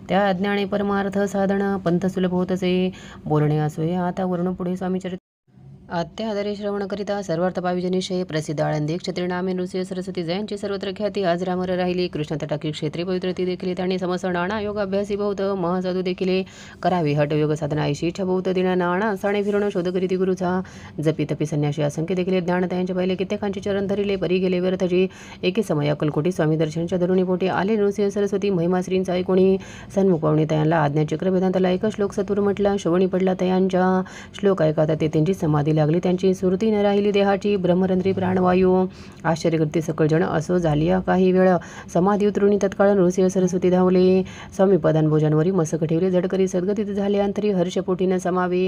त्या अज्ञाने परमार्थ साधन पंथ सुलभ होतसे. बोलणे असोय आता वर्ण पुढे स्वामी चरित्र अत्यादरे श्रवण करिता सर्वार्थ पाविजनिशय प्रसिद्ध आळंदी क्षत्रिय नामे नृसिंह सरस्वती जयांची सर्वत्र ख्याती आजरामर राहिली. कृष्ण तटाकी क्षेत्री पवित्र ती देखील त्यांनी समस्त नाना योग अभ्यासी बहुत महसाधू देखील करावी हट योग साधना ऐशी इच्छा बहुत दिन नाना साणे फिरून शोध करीती गुरुचा. जपी तपी संन्याशी असंख्य देखील ज्ञान त्यांचे पाहिले. कित्येकांचे चरण धरिले परी गेले व्यर्थजी. एके समय अक्कलकोटी स्वामी दर्शनच्या धरुणी पोटी आले नृसिंह सरस्वती महिमा श्रींचा ऐकोणी. सन्मुख पाहुणे तयांना आज्ञा चक्र वेदांताला एक श्लोक सत्वर म्हटला. श्रवणी पडला तयांच्या. श्लोक ऐकता ते त्यांची समाधी लागली. त्यांची सुरती न राहिली देहाची. ब्रह्मरंध्री प्राणवायू आश्चर्य करते सकळ जण. असो झाली काही वेळ समाधी उतरुणी तत्काळ नृसिंह सरस्वती धावले. स्वामी पदान भोजांवरी मसक ठेवले. झडकरी सद्गतीत झाले अंतरी हर्षपोटीनं समावे.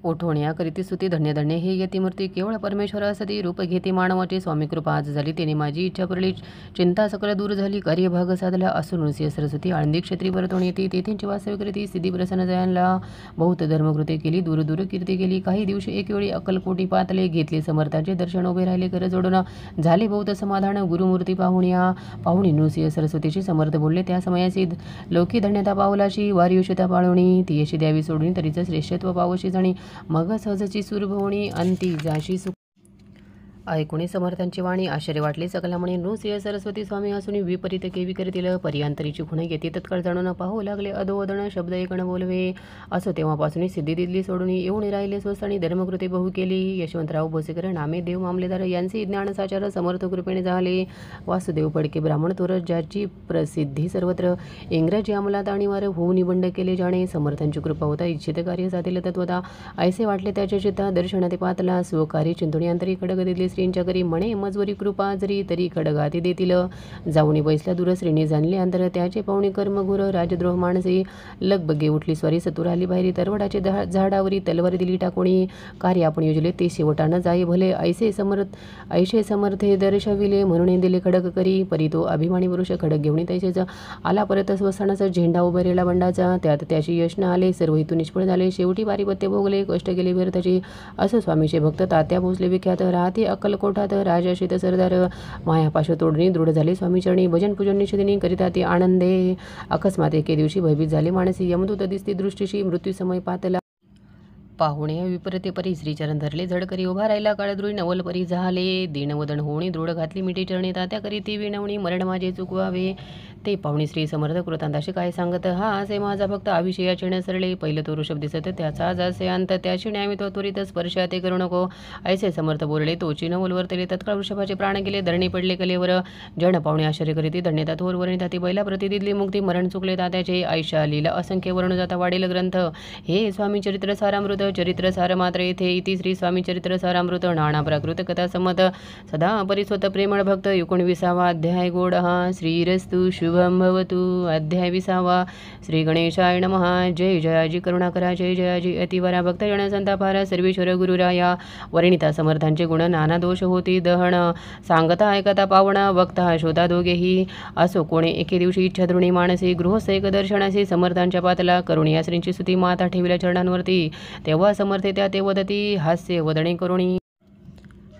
उठवण्या करीती स्तुती धन्य धन्य हे यतिमूर्ती. केवळ परमेश्वरा सती रूप घेते मानवाचे. स्वामी कृपा आज झाली तेने माझी इच्छा पुरली. चिंता सकळ दूर झाली कार्यभाग साधला. असो नृसिंह सरस्वती आळंदी क्षेत्री परतून येते. तेथेंची वास्तव्य करीती सिद्धी प्रसन्न जयांना. बहुत धर्मकृते केली दूर दूर कीर्ती केली. काही दिवशी एक वेळी अक्कलकोटी पातले. घेतले समर्थांचे दर्शन उभे राहिले कर जोडून. झाले बहुत समाधान गुरुमूर्ती पाहुण्या. पाहुणी नृसिंह सरस्वतीची समर्थ बोलले त्या समयासी. लोकी धन्यता पावलाशी वार्युषता पाळवणी. ती यशी द्यावी सोडून तरीच श्रेष्ठत्व पावशी जाणी. मग सहजची सुरभवणी अंती जाशी सुख. ऐकुणी समर्थांची वाणी आश्चर्य वाटले. सकला म्हणे, नृसिंह सरस्वती स्वामी असून विपरीत केवी करतील. पर्यांतरीची खुण येते तत्काळ जाणून पाहू लागले. अधोअधन शब्द ऐकण बोलवे. असो तेव्हापासून सिद्धी दिल्ली सोडून येऊन राहिले स्वस्तानी धर्मकृती बहु केली. यशवंतराव भोसेकर नामे देव मामलेदार यांचे ज्ञानसाचार समर्थ कृपेने झाले. वासुदेव फडके ब्राह्मण थोर ज्याची प्रसिद्धी सर्वत्र. इंग्रजी अंमलात आणीवार होऊन निबंध केले जाणे. समर्थांची कृपा होता इच्छित कार्य साधिले तत्वता. ऐसे वाटले त्याच्या चित्ता दर्शनाते पातला. स्वकारी चिंतुणी अंतरी खडग दिले श्रींच्या करी. म्हणे मजवरी कृपा जरी तरी खडगाती देतील. जाऊनी बैसला दूर श्रीने जाणले अंतर. त्याचे पाहुणे कर्मघोर राजद्रोह माणसे. लगबगे उठली स्वारी सतुर आली बाहेरी. तरवडाचे झाडावरी तलवार दिली टाकोणी. कार्य आपण योजले ते शेवटानं जाई भले. ऐसे समर्थे दर्शविले म्हणून दिले खडग करी. परी तो अभिमानी पुरुष खडग घेऊन तैसेच आला परत स्वस्थानाचा झेंडा उभारेला बंडाचा. त्यात त्याशी यश न आले. सर्व हेतू निष्फळ झाले. शेवटी पारिपत्य भोगले कष्ट केले व्यर्थाचे. असं स्वामीचे भक्त तात्या भोसले विख्यात. राहते अक्कलकोटात राजाशीत सरदार. मायापाश तोडणी दृढ झाले स्वामीचरणी. भजन पूजन निषेधनी करिता ते आनंदे. अकस्मात एके दिवशी भयभीत झाले मानसी. यमदूत दिसती दृष्टीशी मृत्यू समय पातला. पाहुणे विपरीते परी श्रीचरण धरले झडकरी. उभा राहिला काळद्रोही नवल परी झाले. दीनवदन होणी दृढ घातली मिठी चरणी. तात्या करी ती विनवणी मरण माझे चुकवावे. ते पाहुणे श्री समर्थ कृतांताशी काय सांगत. हा असे माझा भक्त अभिषयाचे न सरले. पहिलं तो ऋषभ दिसत त्याचा जासे अंत. त्याची न्यामी तो त्वरित स्पर्श ते करू नको. ऐसे समर्थ बोलले तोची नवल वर्तले. तत्काळ वृषभाचे प्राण गेले. धरणी पडले कलेवर. जण पाहुणे आश्चर्य करीती धन्यता थोर वर्णिता. ती बैला प्रति दिली मुक्ती. मरण चुकले तात्याचे. आयशा लीला असंख्य वर्ण जाता वाढेल ग्रंथ. हे स्वामी चरित्र सारामृत. चरित्र सार मात्र येथे इति श्री स्वामी चरित्र सारामृत. नाना प्राकृत कथा संमत. सदा परिस्वत प्रेमळ भक्त. 19वा अध्याय गोड हा. श्रीरस्तु शुभम भवतु. अध्याय 20वा. श्री गणेशाय नमः. जय जयाजी करुणाकरा. जय जयाजी अतिवरा. भक्तजन संतापारा. सर्वेश्वर गुरुराया. वर्णिता समर्थांचे गुण नाना दोष होती दहन. सांगता ऐकता पावणा. वक्ता शोधा दोघेही. असो कोणे एके दिवशी इच्छा धृणी माणसे. गृहस्थ एक दर्शनासी समर्थांच्या पातला. करुणिया श्रींची स्तुती माता ठेविल्या चरणांवरती. तेव्हा समर्थे त्या ते वदती. हास्य वदणे करुणी.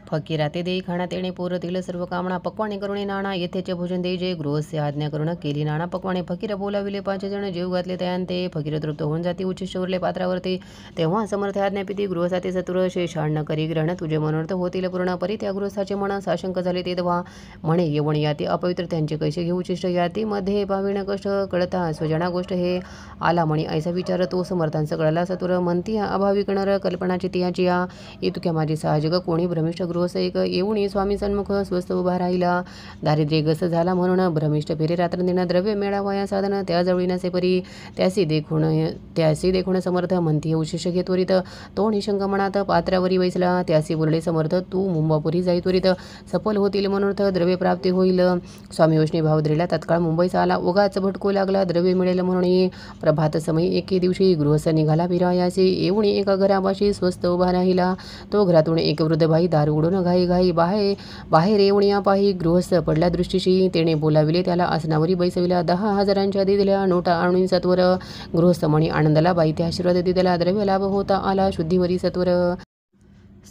फकीरा ते देई खाण्यात येणे. पोरतील सर्व कामना. पक्वाने करुणे नाना. येथेचे भोजन दे जे. गृहस्थ आज्ञा करून केली नाना पक्वाने. फकीर बोलाविले 5 जण. जेव घातले तयांते. फकीर तृप्त होऊन जाती उच्चिष्ट उरले पात्रावरती. तेव्हा समर्थ आज्ञापिती. गृहस्थाते चतुर शेषाण न करी ग्रहण. तुझे मनोर्थ होतील पूर्ण. परी त्या गृहस्थाचे मन साशंक झाले ते तेव्हा. म्हणे येवण याती अपवित्र त्यांचे कैसे घेऊ उच्चिष्ट. याती मध्ये पाविण कष्ट कळता स्वजना गोष्ट हे. आला म्हणे ऐसा विचार तो समर्थांचा कळला सतुर. म्हणती अभावी कणर कल्पनाची तियाची या. इतक्या माझी साहजिक कोणी भ्रमिष्ठ गृहस्थ एक. येऊन स्वामी सन्मुख स्वस्थ उभा राहिला. दारिद्र्य गस्त झाला म्हणून भ्रमिष्ठ फेरे रात्र दिन. द्रव्य मेळावया साधन त्या नसे परी. त्यासी देखून समर्थ म्हणती उशिष घे त्वरित. तो निशंक मनात पात्रावरी बैसला. त्यासी बोलले समर्थ तू मुंबापुरी जाई त्वरित. सफल होतील मनोर्थ द्रव्य प्राप्ती होईल. स्वामी वैष्णवी भाव धरीला. तत्काळ मुंबईचा आला. उगाच भटकू लागला द्रव्य मिळेल म्हणून. प्रभात समयी एके दिवशी गृहस्थ निघाला फिरायासी. येऊन एका घरापाशी स्वस्त उभा राहिला. तो घरातून एक वृद्ध बाई दार उडून घाई घाई बाहेर येऊन या पाही. गृहस्थ पडल्या दृष्टीशी. तेने बोलाविले त्याला. आसनावरी बैसविला. 10,000च्या दिल्या नोटा आणून सत्वर. गृहस्थ म्हणी आनंदाला. बाई ते आशीर्वाद दिला. द्रव्य लाभ होता आला शुद्धीवरी सत्वर.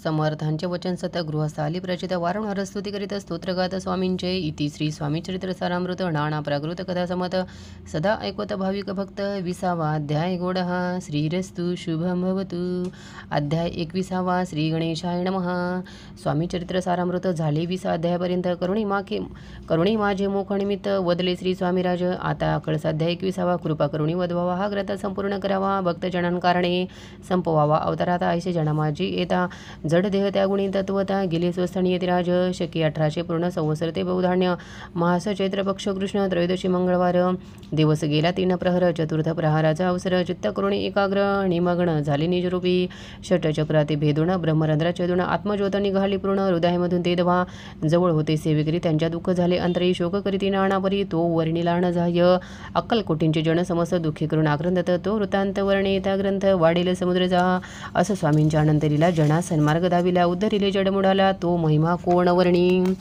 समर्थांचे वचन सत. गृहस्थ आली प्रचित. वारंवार स्तुती करीत स्तोत्रगात स्वामींचे. इति श्री स्वामी चरित्र सारामृत. नाना प्राकृत कथा समत. सदा ऐकवत भाविक भक्त. 20वा अध्याय गोड हा. श्रीरस्तु शुभम भवतु. अध्याय 21वा. श्री गणेशाय नमः. स्वामी चरित्र सारामृत झाले 20 अध्यायापर्यंत. करुणी माझे मोखनिमित्त वदले श्री स्वामीराज. आता कळसाध्याय 21वा. कृपा करुणी वधवावा. हा ग्रंथ संपूर्ण करावा. भक्तजनांकारणे संपवावा. अवताराता ऐसे जना माझी येता. जड देह त्या गुणी तत्वता. गेले स्वस्थानी यतिराज. शकी 1800 पूर्ण संवत्सर ते बहुधान्य. मास चैत्र पक्ष कृष्ण त्रयोदशी मंगळवार. दिवस गेला 3 प्रहर. चतुर्थ प्रहाराचा अवसर. चित्त करुणी एकाग्र निमग्न झाले निजरूपी. षटचक्राती भेदून ब्रह्मरंध्र छेदून. आत्मज्योत निघाली पूर्ण हृदयामधून ते दवा. जवळ होते सेवेकरी त्यांच्या दुःख झाले अंतरी. शोक करीती नाणापरी तो वर्णिला न झाय. अक्कलकोटींचे जन समस्त दुःखी करून आक्रंदत. तो वृत्तांत वर्णिता ग्रंथ वाढेल समुद्र जा. असं स्वामींच्या अनंतरीला जना सन्मार्ग दाविला. उद्धरिले जडमुडाला तो महिमा कोण वर्णी.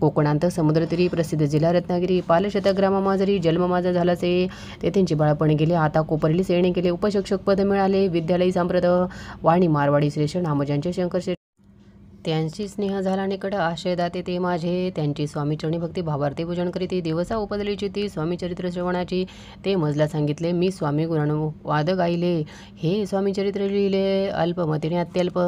कोकणांत समुद्रतीरी प्रसिद्ध जिल्हा रत्नागिरी. पालशत ग्रामामाजरी जन्म माझा झालाचे. तेथेंचे बाळपण गेले आता कोपरली सेणे केले. उपशिक्षक पद मिळाले विद्यालयी सांप्रत. वाणी मारवाडी श्रेष्ठ नामजांचे शंकर त्यांची स्नेह झाला निकट आशय दाते ते माझे. त्यांची स्वामीचरणी भक्ती भावार्थी पूजन करीती. दिवसा उपदली चिती स्वामी चरित्र श्रवणाची. ते मजला सांगितले मी स्वामी गुणानुवाद गायले. हे स्वामी चरित्र लिहिले अल्पमतीने अत्यल्प.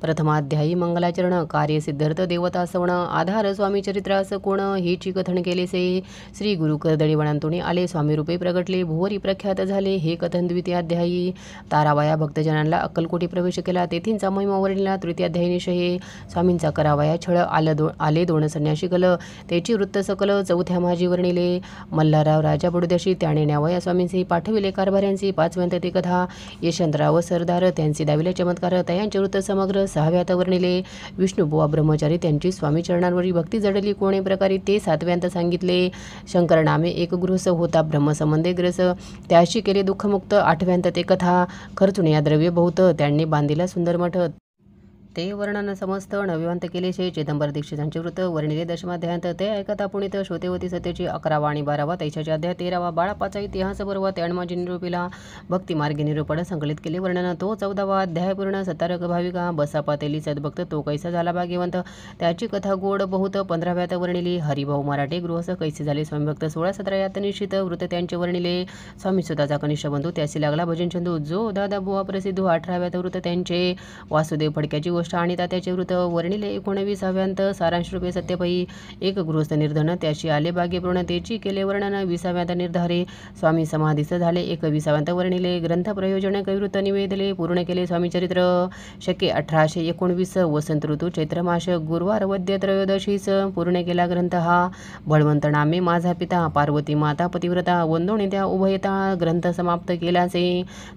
प्रथमाध्यायी मंगलाचरण कार्य सिद्धार्थ देवता सवण. आधार स्वामी चरित्रास कोण हेची कथन केलेसे. श्री गुरु कर्दळीवनांतून आले स्वामी रूपे प्रगटले. भुवरी प्रख्यात झाले हे कथन. द्वितीयाध्यायी तारावाया भक्तजनांना अक्कलकोटी प्रवेश केला. तेथींचा महिमा वर्णिला. तृतीयाध्यायी निशये स्वामींचा करावाया छळ. आले दोन संन्याशी कल. त्याची वृत्त सकल. चौथ्या माझी वर्णिले. मल्हारराव राजा बडोद्याशी त्याने न्यावया स्वामींचे पाठविले कारभाऱ्यांची. पाचव्यांत ते कथा यशवंतराव सरदार त्यांचे दाविले चमत्कार. तयांचे वृत्त समग्र. सहाव्यात वर्णिले विष्णुबुवा ब्रह्मचारी त्यांची स्वामी चरणांवरी भक्ती जडली कोणे प्रकारे ते सातव्यांत सांगितले. शंकर नामे एक गृहस होता ब्रह्मसंबंधे ग्रस त्याशी केले दुःखमुक्त. आठव्यांत ते कथा खर्चून या द्रव्य बहुत त्यांनी बांधिला सुंदर मठ. ते वर्णन समस्त. नवव्यांत केले शे चिदंबर दीक्षितांचे वृत्त वर्णिले. दशमाध्यायांत ते ऐकता पुणित श्रोतेवती सत्याची. 11वा आणि 12वा तैशाचे अध्याय. 13वा बाळापाचा इतिहास बरोवा त्याणमाजी निरूपिला. भक्तिमार्गी निरूपण संकलित केले वर्णन. तो 14वा अध्याय पूर्ण. सतारक भाविका बसा पातेली सद्भक्त तो कैसा झाला भाग्यवंत त्याची कथा गोड बहुत. 15व्यात वर्णिली हरिभाऊ मराठे गृहस्थ कैसे झाले स्वामीभक्त. 16-17 यात निश्चित वृत्त त्यांचे वर्णिले. स्वामी स्वतःचा कनिष्ठ बंधू त्यासी लागला भजन चंदू जो दादा बुवा प्रसिद्ध. 18व्यात वृत्त त्यांचे वासुदेव फडक्याची गोष्ट आणि तात्याचे वृत्त वर्णिले. 19व्यात सारांश रूपे सत्यपई एक गृहस्थ निर्धन त्याशी आले भाग्यपूर्ण तेची केले वर्णन. 20व्यात निर्धारे स्वामी समाधीस्थ झाले. 21व्यात वर्णिले ग्रंथ प्रयोजन कैवृत्त निवेदले पूर्ण केले स्वामी चरित्र. शके 1819 वसंत ऋतू चैत्रमास गुरुवार वद्य त्रयोदशीस पूर्ण केला ग्रंथ हा. बळवंत नामे माझा पिता पार्वती माता पतिव्रता वंदोणी त्या उभयता ग्रंथ समाप्त केलाचे.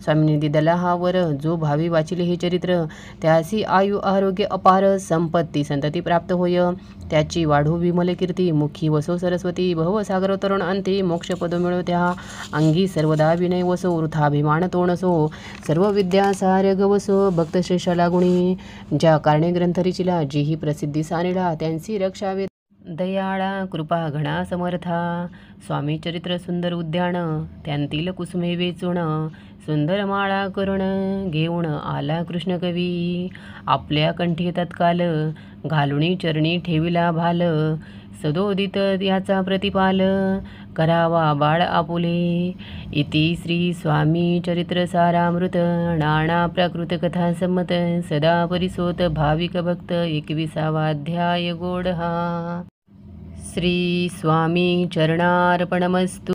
स्वामींनी दिदला हा वर जो भावी वाचिले हे चरित्र त्यासी आयु आरोग्य अपार संपत्ती संतती प्राप्त होय. त्याची वाढू विमल कीर्ती मुखी वसो सरस्वती भवसागर तरुण अंती मोक्ष पद मिळो त्या अंगी सर्वदा विनय वसो वृथाभिमान तो नसो सर्व विद्या सार्य गवसो भक्त श्रेष्ठ लागुणी ज्या कारणे ग्रंथ रिचिला जी ही प्रसिद्धी सानिला त्यांची रक्षावे दयाळा कृपा घणा समर्था. स्वामी चरित्र सुंदर उद्यान त्यांतील कुसुमे वेचून सुंदर माळा करुण घेऊन आला कृष्ण कवी. आपल्या कंठी तत्काल घालुनी चरणी ठेविला भाल सदोदित याचा प्रतिपाल करावा बाळ आपुले. इति श्री स्वामी चरित्र सारामृत नाना प्राकृत कथा संमत सदा परिसोत भाविक भक्त. 21वा अध्याय गोड हा. श्री स्वामी चरणार्पणमस्तु.